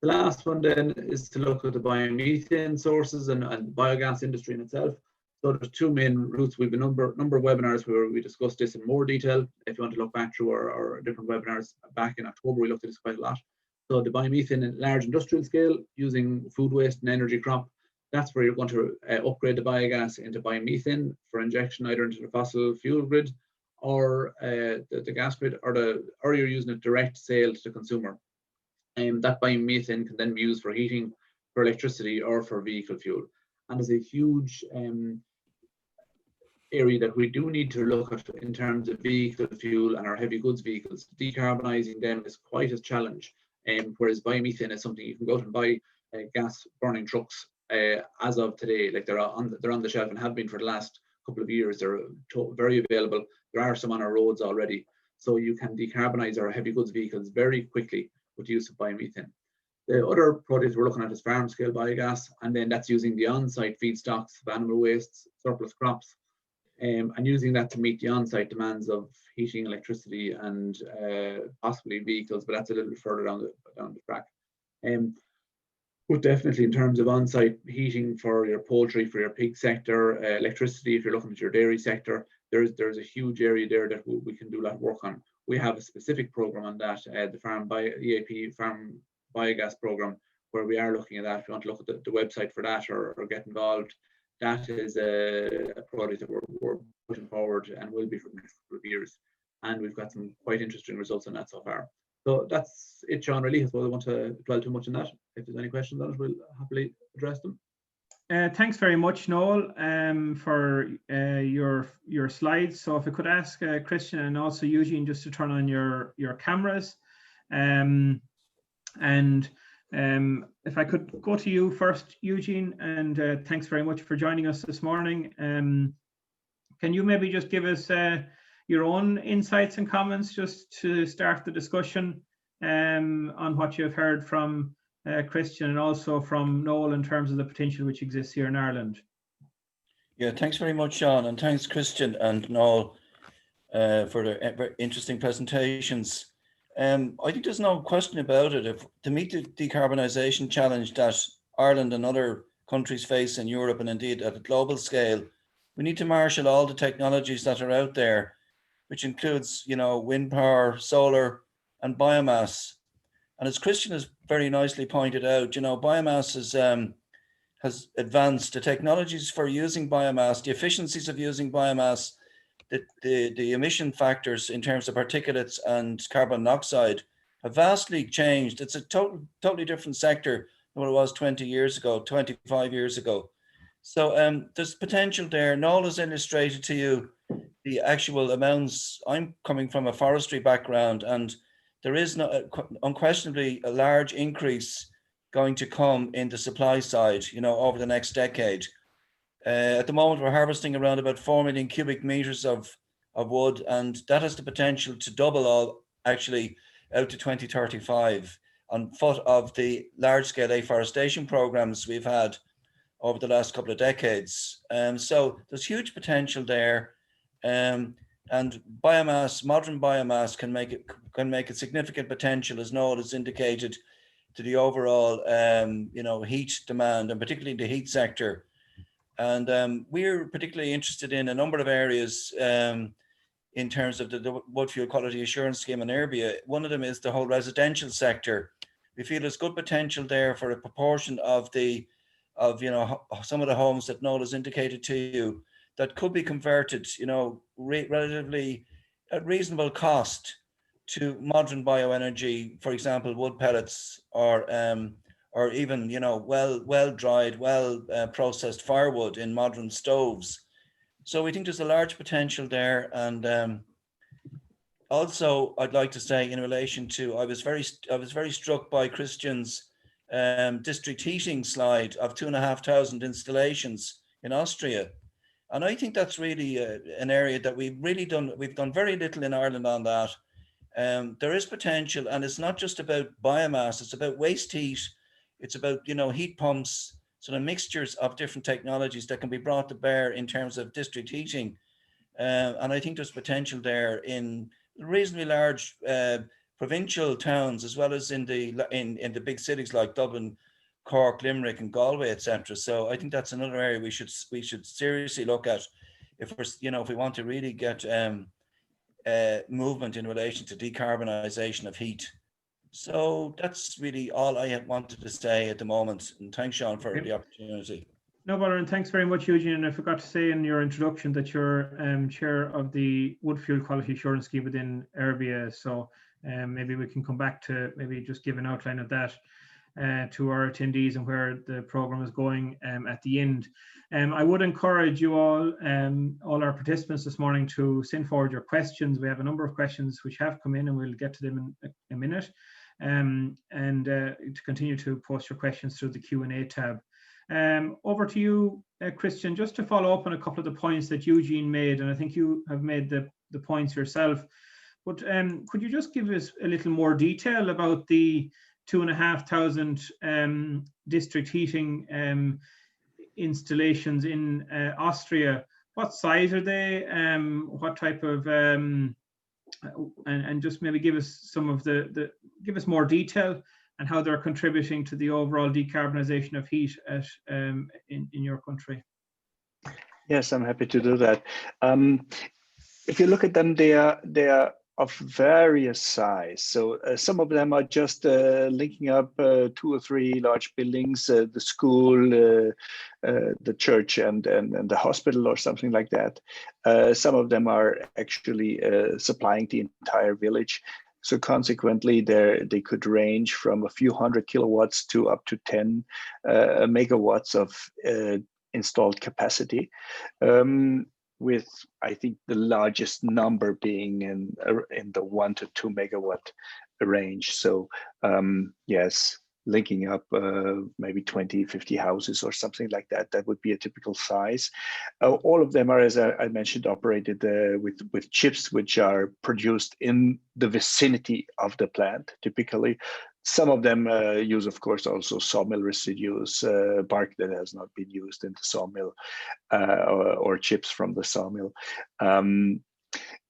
S3: the last one then is to look at the biomethane sources and biogas industry in itself. So there's 2 main routes. We've a number of webinars where we discussed this in more detail. If you want to look back through our different webinars back in October, we looked at this quite a lot. So the biomethane in large industrial scale using food waste and energy crop, that's where you're going to upgrade the biogas into biomethane for injection either into the fossil fuel grid or the gas grid, or you're using it direct sale to the consumer. That biomethane can then be used for heating, for electricity, or for vehicle fuel. And there's a huge area that we do need to look at in terms of vehicle fuel and our heavy goods vehicles. Decarbonising them is quite a challenge. Whereas biomethane is something you can go out and buy gas burning trucks as of today. Like they're on the shelf and have been for the last couple of years. They're very available. There are some on our roads already. So you can decarbonize our heavy goods vehicles very quickly with the use of biomethane. The other project we're looking at is farm scale biogas, and then that's using the on-site feedstocks of animal wastes, surplus crops, and using that to meet the on-site demands of heating, electricity, and possibly vehicles, but that's a little bit further down the track. But definitely in terms of on-site heating for your poultry, for your pig sector, electricity, if you're looking at your dairy sector, there's a huge area there that we can do a lot of work on. We have a specific program on that, the EAP Farm Biogas program, where we are looking at that. If you want to look at the website for that or get involved, that is a project that we're pushing forward and will be for the next couple of years. And we've got some quite interesting results on that so far. So that's it, Sean, really. I suppose I want to dwell too much on that. If there's any questions on it, we'll happily address them.
S1: Thanks very much, Noel, for your slides. So if I could ask Christian and also Eugene just to turn on your cameras. If I could go to you first, Eugene, and thanks very much for joining us this morning. Can you maybe just give us your own insights and comments just to start the discussion on what you've heard from Christian and also from Noel in terms of the potential which exists here in Ireland?
S4: Yeah, thanks very much, Sean, and thanks, Christian and Noel, for their very interesting presentations. I think there's no question about it. To meet the decarbonisation challenge that Ireland and other countries face in Europe and indeed at a global scale, we need to marshal all the technologies that are out there, which includes, wind power, solar, and biomass. And as Christian has very nicely pointed out, biomass has advanced. The technologies for using biomass, the efficiencies of using biomass, the emission factors in terms of particulates and carbon monoxide have vastly changed. It's a totally different sector than what it was 20 years ago, 25 years ago. So there's potential there. Noel has illustrated to you the actual amounts. I'm coming from a forestry background, and there is unquestionably a large increase going to come in the supply side, over the next decade. At the moment, we're harvesting around about 4 million cubic meters of wood, and that has the potential to double actually out to 2035 on foot of the large-scale afforestation programs we've had over the last couple of decades. So there's huge potential there, and biomass, modern biomass, can make a significant potential, as Noel has indicated, to the overall heat demand, and particularly the heat sector. And we're particularly interested in a number of areas in terms of the Wood Fuel Quality Assurance Scheme in Erbia. One of them is the whole residential sector. We feel there's good potential there for a proportion of some of the homes that Noel has indicated to you that could be converted, relatively at reasonable cost to modern bioenergy, for example, wood pellets, or even well dried, processed firewood in modern stoves. So we think there's a large potential there. And also, I'd like to say, in relation to, I was very struck by Christian's district heating slide of 2,500 installations in Austria. And I think that's really an area that we've done very little in Ireland on that. There is potential, and it's not just about biomass, it's about waste heat. It's about, heat pumps, sort of mixtures of different technologies that can be brought to bear in terms of district heating. And I think there's potential there in reasonably large provincial towns, as well as in the big cities like Dublin, Cork, Limerick, and Galway, etc. So I think that's another area we should seriously look at if we want to really get movement in relation to decarbonisation of heat. So that's really all I had wanted to say at the moment. And thanks, Sean, for the opportunity.
S1: No bother, and thanks very much, Eugene. And I forgot to say in your introduction that you're chair of the Wood Fuel Quality Assurance Scheme within Erbia. So maybe we can come back to maybe just give an outline of that to our attendees and where the program is going at the end. I would encourage you all our participants this morning to send forward your questions. We have a number of questions which have come in, and we'll get to them in a minute. and to continue to post your questions through the Q&A tab. Over to you, Christian, just to follow up on a couple of the points that Eugene made, and I think you have made the points yourself, but could you just give us a little more detail about the 2,500 district heating installations in Austria? What size are they? What type of and just maybe give us some of give us more detail and how they're contributing to the overall decarbonisation of heat at in your country.
S5: Yes, I'm happy to do that. If you look at them, they are of various size. So some of them are just linking up 2 or 3 large buildings, the school, the church, and the hospital, or something like that. Some of them are actually supplying the entire village. So consequently, they could range from a few hundred kilowatts to up to 10 megawatts of installed capacity. With, I think, the largest number being in the 1 to 2 megawatt range. So yes, linking up maybe 20, 50 houses or something like that. That would be a typical size. All of them are, as I mentioned, operated with chips which are produced in the vicinity of the plant, typically. Some of them use, of course, also sawmill residues, bark that has not been used in the sawmill, or chips from the sawmill.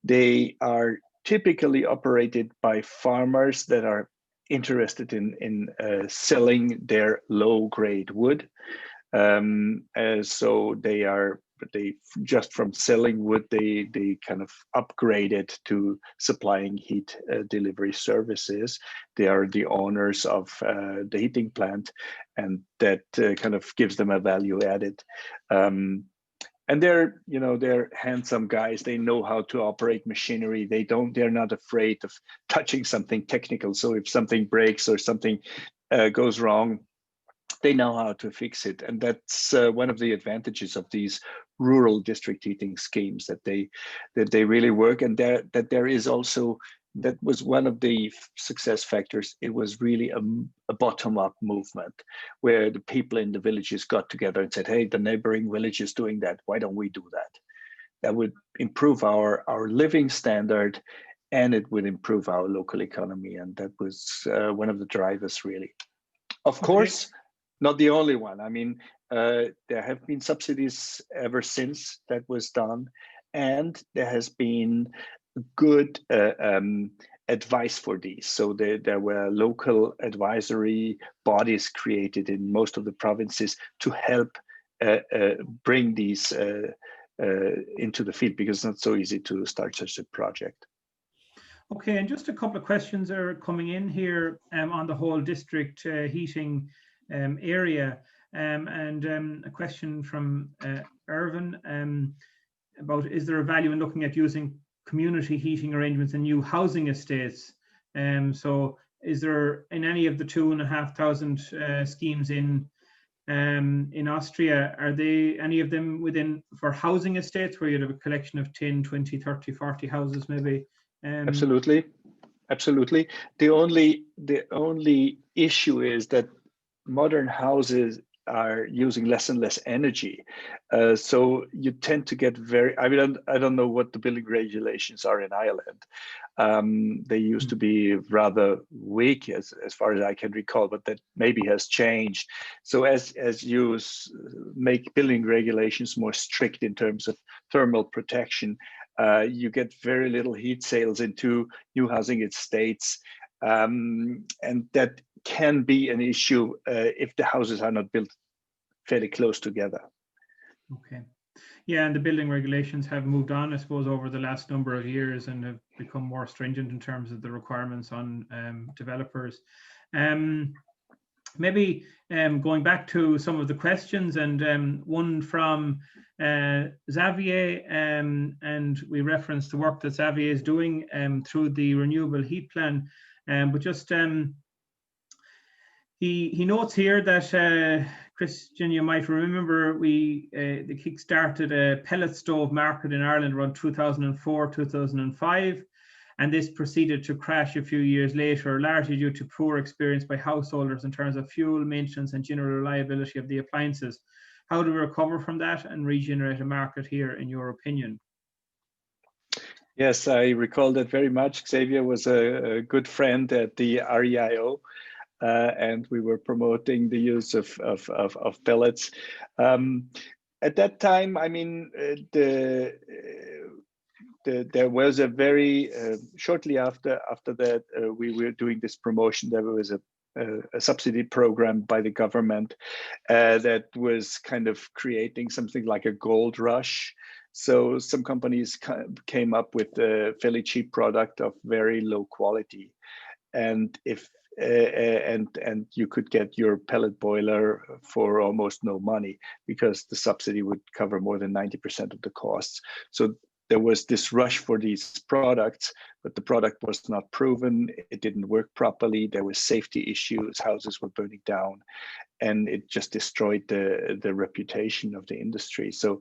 S5: They are typically operated by farmers that are interested in selling their low-grade wood. So they just from selling wood, they kind of upgrade it to supplying heat delivery services. They are the owners of the heating plant, and that kind of gives them a value added. And they're handsome guys. They know how to operate machinery. They're not afraid of touching something technical. So if something breaks or something goes wrong, they know how to fix it. And that's one of the advantages of these rural district heating schemes, that they really work, and that there is also, that was one of the success factors. It was really a bottom-up movement where the people in the villages got together and said, hey, the neighboring village is doing that. Why don't we do that? That would improve our living standard, and it would improve our local economy. And that was one of the drivers, really. Of course, not the only one. I mean, there have been subsidies ever since that was done, and there has been good advice for these. So there were local advisory bodies created in most of the provinces to help bring these into the field, because it's not so easy to start such a project.
S1: Okay, and just a couple of questions are coming in here on the whole district heating area, and a question from Irvin about, is there a value in looking at using community heating arrangements in new housing estates? So is there, in any of the 2,500 schemes in Austria, are they, any of them within for housing estates where you have a collection of 10, 20, 30, 40 houses maybe?
S5: Absolutely. The only issue is that modern houses are using less and less energy. So you tend to get I don't know what the building regulations are in Ireland. They used to be rather weak as far as I can recall, but that maybe has changed. So as you make building regulations more strict in terms of thermal protection, you get very little heat sales into new housing estates. And that can be an issue if the houses are not built fairly close together.
S1: Okay. Yeah, and the building regulations have moved on, I suppose, over the last number of years, and have become more stringent in terms of the requirements on developers. Maybe going back to some of the questions, and one from Xavier, and we referenced the work that Xavier is doing through the Renewable Heat Plan, but just he notes here that Christian, you might remember they kick-started a pellet stove market in Ireland around 2004, 2005. and this proceeded to crash a few years later, largely due to poor experience by householders in terms of fuel, maintenance, and general reliability of the appliances. How do we recover from that and regenerate a market here, in your opinion?
S5: Yes, I recall that very much. Xavier was a good friend at the REIO, and we were promoting the use of pellets. At that time, I mean, there was a very shortly after that we were doing this promotion. There was a subsidy program by the government that was kind of creating something like a gold rush. So some companies came up with a fairly cheap product of very low quality, and if and you could get your pellet boiler for almost no money because the subsidy would cover more than 90% of the costs. So there was this rush for these products, but the product was not proven. It didn't work properly. There were safety issues. Houses were burning down, and it just destroyed the reputation of the industry. So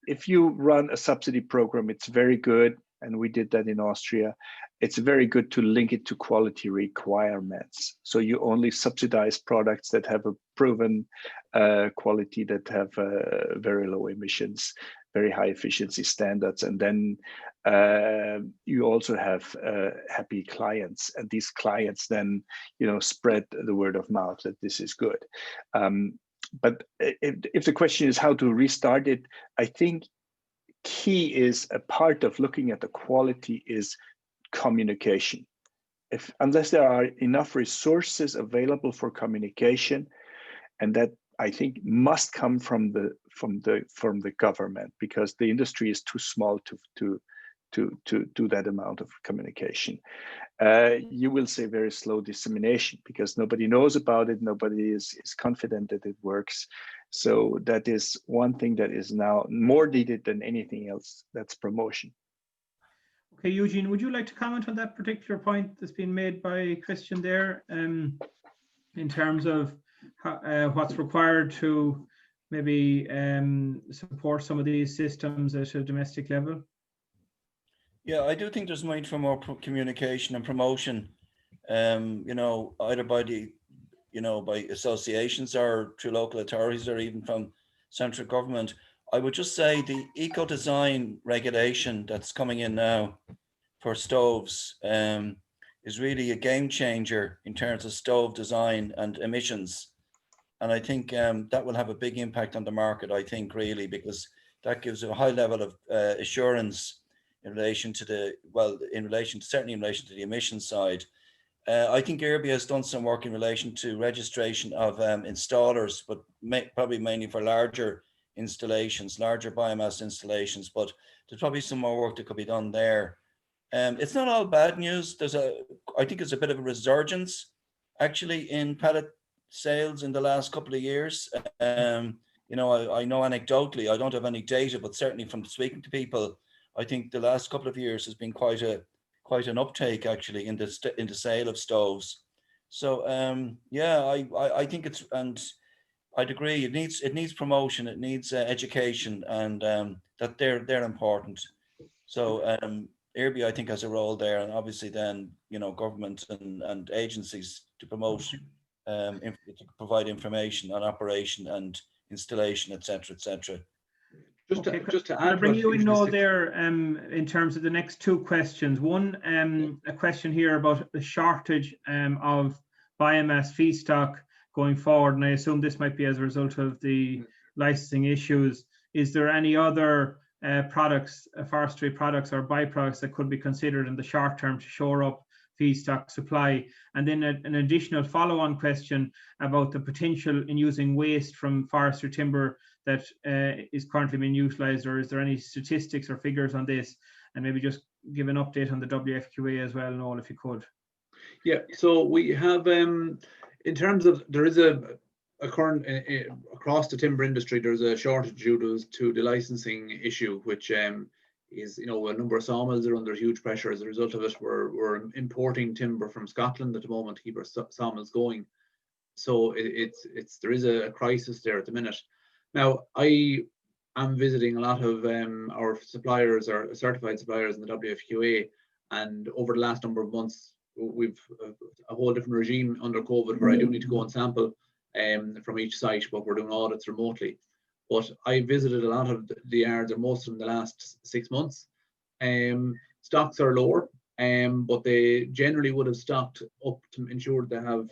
S5: if you run a subsidy program, it's very good. And we did that in Austria. It's very good to link it to quality requirements. So you only subsidize products that have a proven quality, that have very low emissions, very high efficiency standards. And then you also have happy clients. And these clients then, spread the word of mouth that this is good. But if the question is how to restart it, I think key is a part of looking at the quality is communication. Unless there are enough resources available for communication, and that I think must come from the government, because the industry is too small to do that amount of communication. You will say very slow dissemination because nobody knows about it. Nobody is confident that it works. So that is one thing that is now more needed than anything else. That's promotion.
S1: Okay, Eugene, would you like to comment on that particular point that's been made by Christian there, in terms of what's required to maybe support some of these systems at a domestic level?
S4: Yeah, I do think there's need for more communication and promotion, either by by associations or through local authorities or even from central government. I would just say the eco-design regulation that's coming in now for stoves is really a game changer in terms of stove design and emissions. And I think that will have a big impact on the market, I think, really, because that gives a high level of assurance in relation to certainly in relation to the emission side. I think Airbnb has done some work in relation to registration of installers, but probably mainly for larger installations, larger biomass installations, but there's probably some more work that could be done there. It's not all bad news. I think it's a bit of a resurgence actually in pellet sales in the last couple of years. I know anecdotally, I don't have any data, but certainly from speaking to people, I think the last couple of years has been quite an uptake actually in the sale of stoves. So I think it's, and I'd agree, it needs promotion, it needs education, and that they're important. So Airbnb, I think, has a role there, and obviously then government and agencies to promote, to provide information on operation and installation, etc., etc.
S3: Just to add,
S1: I'll bring you in now there in terms of the next two questions. One, a question here about the shortage of biomass feedstock going forward, and I assume this might be as a result of the licensing issues. Is there any other products, forestry products or byproducts that could be considered in the short term to shore up feedstock supply? And then an additional follow-on question about the potential in using waste from forestry timber that is currently being utilized, or is there any statistics or figures on this? And maybe just give an update on the WFQA as well, Noel, if you could.
S3: Yeah, so we have, in terms of, there is a current, across the timber industry, there's a shortage due to the licensing issue, which is, a number of sawmills are under huge pressure. As a result of it, we're importing timber from Scotland at the moment to keep our sawmills going. So there is a crisis there at the minute. Now, I I'm visiting a lot of our suppliers or certified suppliers in the WFQA, and over the last number of months, we've a whole different regime under COVID where I do need to go and sample from each site, but we're doing audits remotely. But I visited a lot of the yards, or most of them, the last 6 months. Stocks are lower, but they generally would have stocked up to ensure they have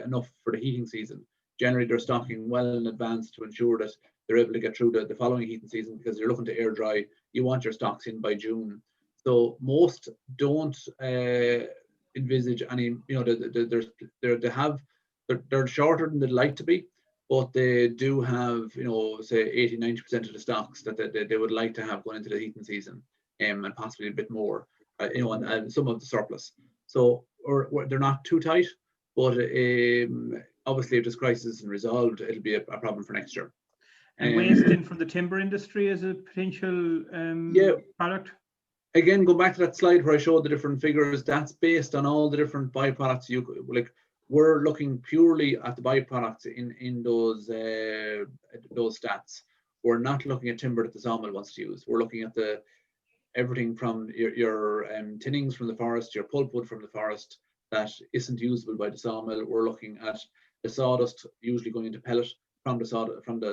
S3: enough for the heating season. Generally, they're stocking well in advance to ensure that they're able to get through the following heating season, because you're looking to air dry. You want your stocks in by June. So most don't envisage any, they're shorter than they'd like to be, but they do have, say 80-90% of the stocks that they would like to have going into the heating season, and possibly a bit more, and some of the surplus. So they're not too tight, but obviously if this crisis isn't resolved, it'll be a problem for next year.
S1: And waste in from the timber industry as a potential product?
S3: Again, go back to that slide where I showed the different figures. That's based on all the different byproducts. We're looking purely at the byproducts in those stats. We're not looking at timber that the sawmill wants to use. We're looking at everything from your tinnings from the forest, your pulpwood from the forest that isn't usable by the sawmill. We're looking at the sawdust usually going into pellet from the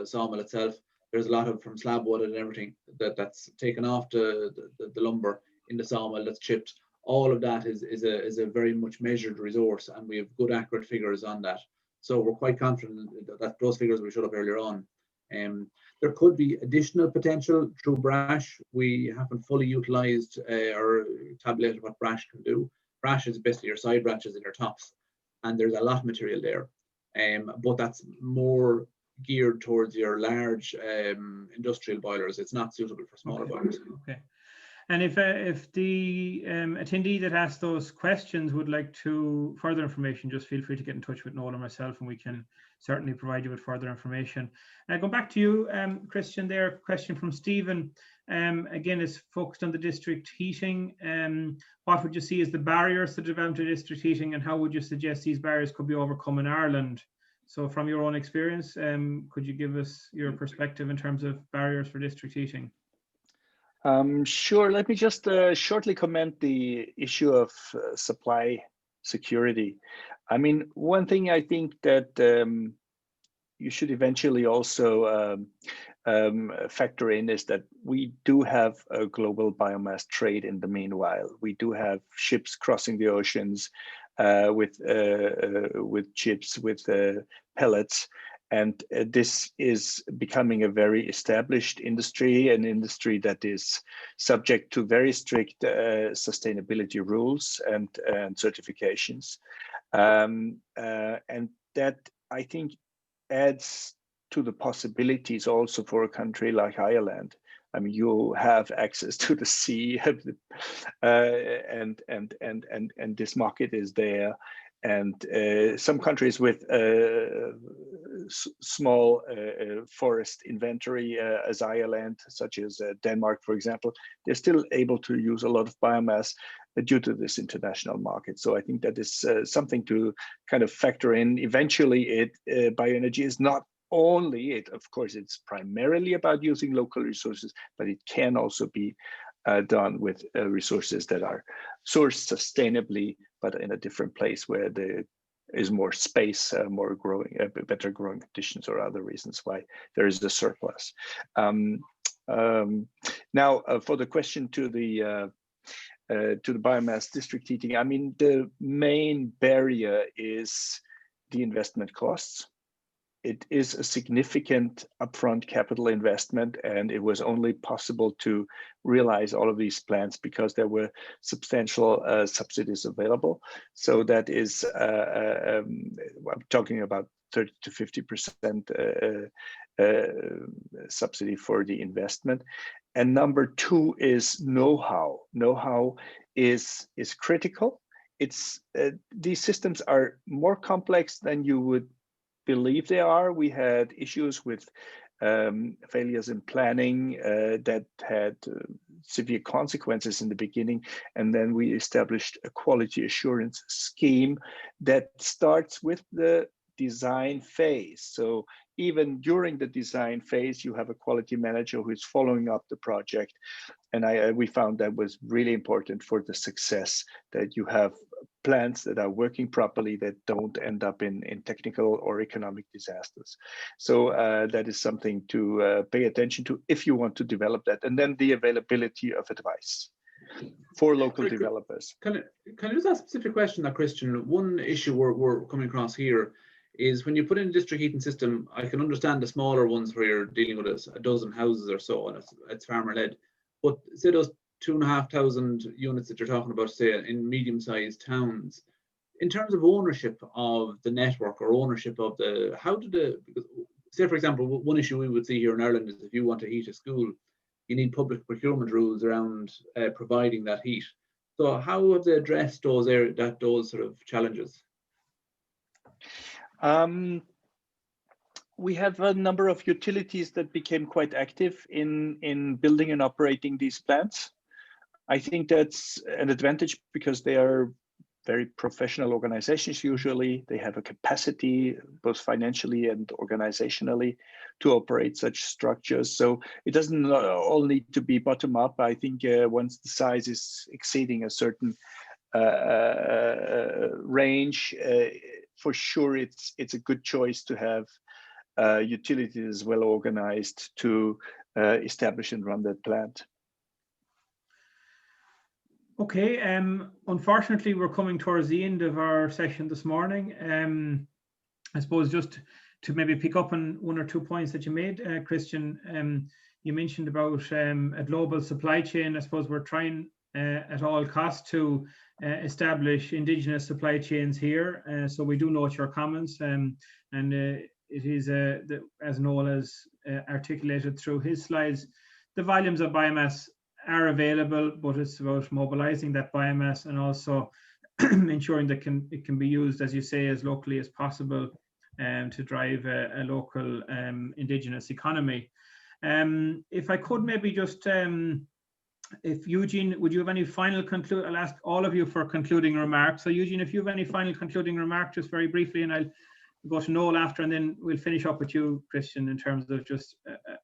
S3: sawmill itself. There's a lot of from slab wood and everything that's taken off the lumber in the sawmill that's chipped. All of that is a very much measured resource, and we have good accurate figures on that. So we're quite confident that those figures we showed up earlier on. There could be additional potential through brash. We haven't fully utilised or tabulated what brash can do. Brash is basically your side branches and your tops, and there's a lot of material there. But that's more geared towards your large industrial boilers. It's not suitable for smaller boilers.
S1: Okay. And if the attendee that asked those questions would like to further information, just feel free to get in touch with Noel or myself, and we can certainly provide you with further information. Going back to you, Christian, there, question from Stephen. Again, is focused on the district heating. What would you see as the barriers to development of district heating, and how would you suggest these barriers could be overcome in Ireland? So from your own experience, could you give us your perspective in terms of barriers for district heating?
S5: Sure. Let me just shortly comment the issue of supply security. I mean, one thing I think that you should eventually also factor in is that we do have a global biomass trade in the meanwhile. We do have ships crossing the oceans with chips, with pellets. And this is becoming a very established industry, an industry that is subject to very strict sustainability rules and certifications. And that, I think, adds to the possibilities also for a country like Ireland. I mean, you have access to the sea, and this market is there. And some countries with small forest inventory, as Ireland, such as Denmark, for example, they're still able to use a lot of biomass due to this international market. So I think that is something to kind of factor in. Eventually, bioenergy is not only it. Of course, it's primarily about using local resources, but it can also be done with resources that are sourced sustainably, but in a different place where there is more space, more growing, better growing conditions, or other reasons why there is a surplus. Now, for the question to the biomass district heating, I mean, the main barrier is the investment costs. It is a significant upfront capital investment, and it was only possible to realize all of these plans because there were substantial subsidies available. So that is, I'm talking about 30 to 50% subsidy for the investment. And number two is know-how. Know-how is critical. It's these systems are more complex than you would believe they are. We had issues with failures in planning that had severe consequences in the beginning, and then we established a quality assurance scheme that starts with the design phase. So even during the design phase, you have a quality manager who is following up the project. And we found that was really important for the success, that you have plants that are working properly, that don't end up in technical or economic disasters. So that is something to pay attention to if you want to develop that. And then the availability of advice for local developers.
S3: Can I just ask a specific question, Christian? One issue we're coming across here is when you put in a district heating system, I can understand the smaller ones where you're dealing with a dozen houses or so, and it's farmer-led. But say those 2,500 units that you're talking about, say in medium-sized towns, in terms of ownership of the network or ownership of because, say for example, one issue we would see here in Ireland is if you want to heat a school, you need public procurement rules around providing that heat. So how have they addressed those sort of challenges?
S5: We have a number of utilities that became quite active in building and operating these plants. I think that's an advantage because they are very professional organizations usually. They have a capacity, both financially and organizationally, to operate such structures. So it doesn't all need to be bottom up. I think once the size is exceeding a certain range, for sure it's a good choice to have utilities well organized to establish and run that plant.
S1: Okay, unfortunately, we're coming towards the end of our session this morning. I suppose just to maybe pick up on one or two points that you made, Christian, you mentioned about a global supply chain. I suppose we're trying at all costs to establish indigenous supply chains here. So we do note your comments, and it is, as Noel has articulated through his slides, the volumes of biomass are available, but it's about mobilizing that biomass and also ensuring that it can be used, as you say, as locally as possible to drive a local indigenous economy. If I could maybe just, if Eugene, would you have any final I'll ask all of you for concluding remarks. So Eugene, if you have any final concluding remarks, just very briefly, and I'll go to Noel after, and then we'll finish up with you, Christian, in terms of just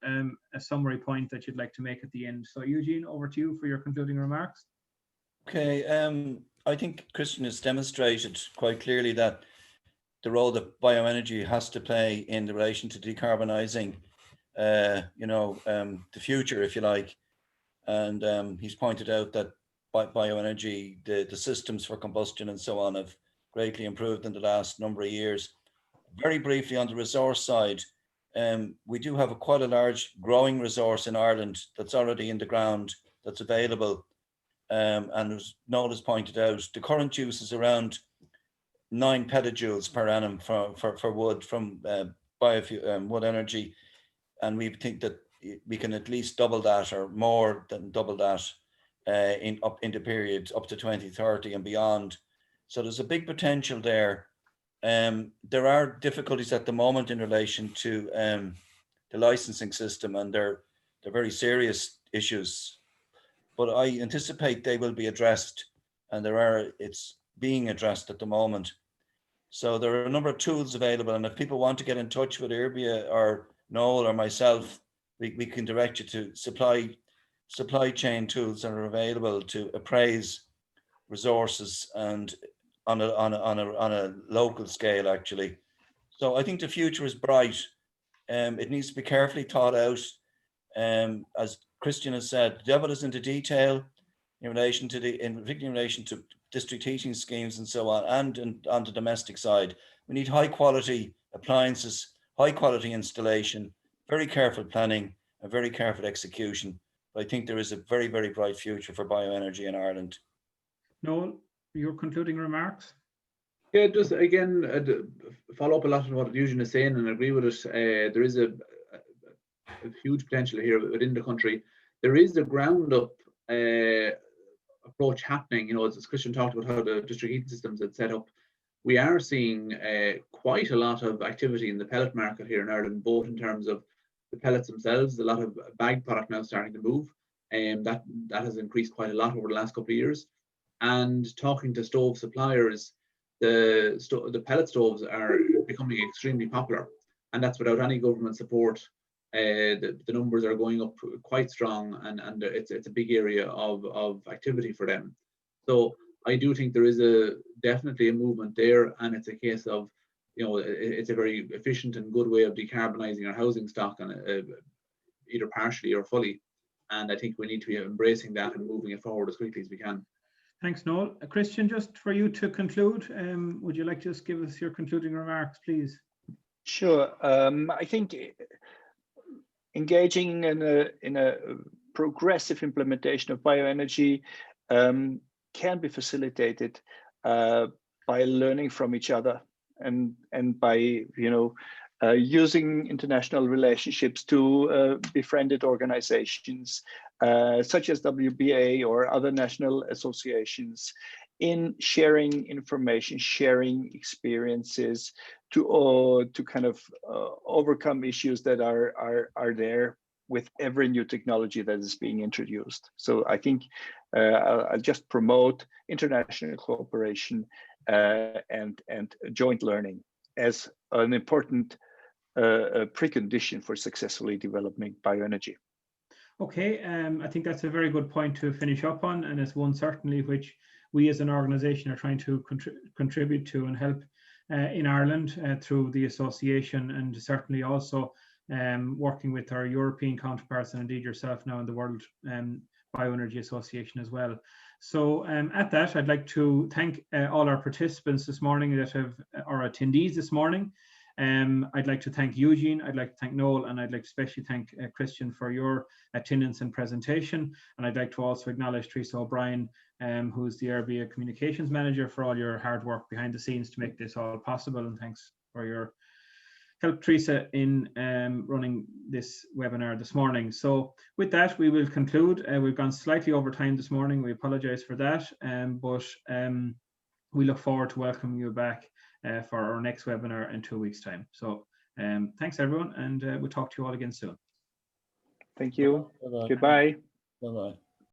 S1: a summary point that you'd like to make at the end. So Eugene, over to you for your concluding remarks.
S4: Okay, I think Christian has demonstrated quite clearly that the role that bioenergy has to play in relation to decarbonising, the future, if you like. And he's pointed out that bioenergy, the systems for combustion and so on have greatly improved in the last number of years. Very briefly on the resource side, we do have quite a large growing resource in Ireland that's already in the ground, that's available. And as Noel has pointed out, the current use is around 9 petajoules per annum for wood from wood energy. And we think that we can at least double that, or more than double that in the period up to 2030 and beyond. So there's a big potential there. There are difficulties at the moment in relation to the licensing system, and they're very serious issues, but I anticipate they will be addressed, and it's being addressed at the moment. So there are a number of tools available, and if people want to get in touch with Irbia or Noel or myself, we can direct you to supply chain tools that are available to appraise resources and on a local scale, actually. So I think the future is bright. It needs to be carefully thought out. As Christian has said, the devil is in the detail in relation to district heating schemes and so on, and on the domestic side. We need high quality appliances, high quality installation, very careful planning, and very careful execution. But I think there is a very, very bright future for bioenergy in Ireland.
S1: Noel, your concluding remarks?
S3: Yeah, just again, follow up a lot on what Eugene is saying and agree with it. There is a huge potential here within the country. There is a ground up approach happening. As Christian talked about how the district heating systems had set up, we are seeing quite a lot of activity in the pellet market here in Ireland, both in terms of the pellets themselves, a lot of bagged product now starting to move, and that has increased quite a lot over the last couple of years. And talking to stove suppliers, the pellet stoves are becoming extremely popular, and that's without any government support. The numbers are going up quite strong, and it's a big area of activity for them. So I do think there is definitely a movement there, and it's a case of, it's a very efficient and good way of decarbonising our housing stock, and either partially or fully. And I think we need to be embracing that and moving it forward as quickly as we can.
S1: Thanks, Noel. Christian, just for you to conclude, would you like to just give us your concluding remarks, please?
S5: Sure. I think engaging in a progressive implementation of bioenergy can be facilitated by learning from each other, and by using international relationships to befriended organizations such as WBA or other national associations, in sharing information, sharing experiences to kind of overcome issues that are there with every new technology that is being introduced. So I think I'll just promote international cooperation and joint learning as an important precondition for successfully developing bioenergy.
S1: Okay, I think that's a very good point to finish up on, and it's one certainly which we as an organisation are trying to contribute to and help in Ireland through the association, and certainly also working with our European counterparts, and indeed yourself now in the World Bioenergy Association as well. So at that, I'd like to thank all our participants this morning that have, our attendees this morning. I'd like to thank Eugene, I'd like to thank Noel, and I'd like to especially thank Christian for your attendance and presentation. And I'd like to also acknowledge Teresa O'Brien, who's the RBA Communications Manager, for all your hard work behind the scenes to make this all possible. And thanks for your help, Teresa, in running this webinar this morning. So with that, we will conclude. We've gone slightly over time this morning. We apologize for that, but we look forward to welcoming you back for our next webinar in 2 weeks' time. So thanks, everyone, and we'll talk to you all again soon.
S5: Thank you.
S4: Bye-bye.
S5: Goodbye.
S4: Bye-bye.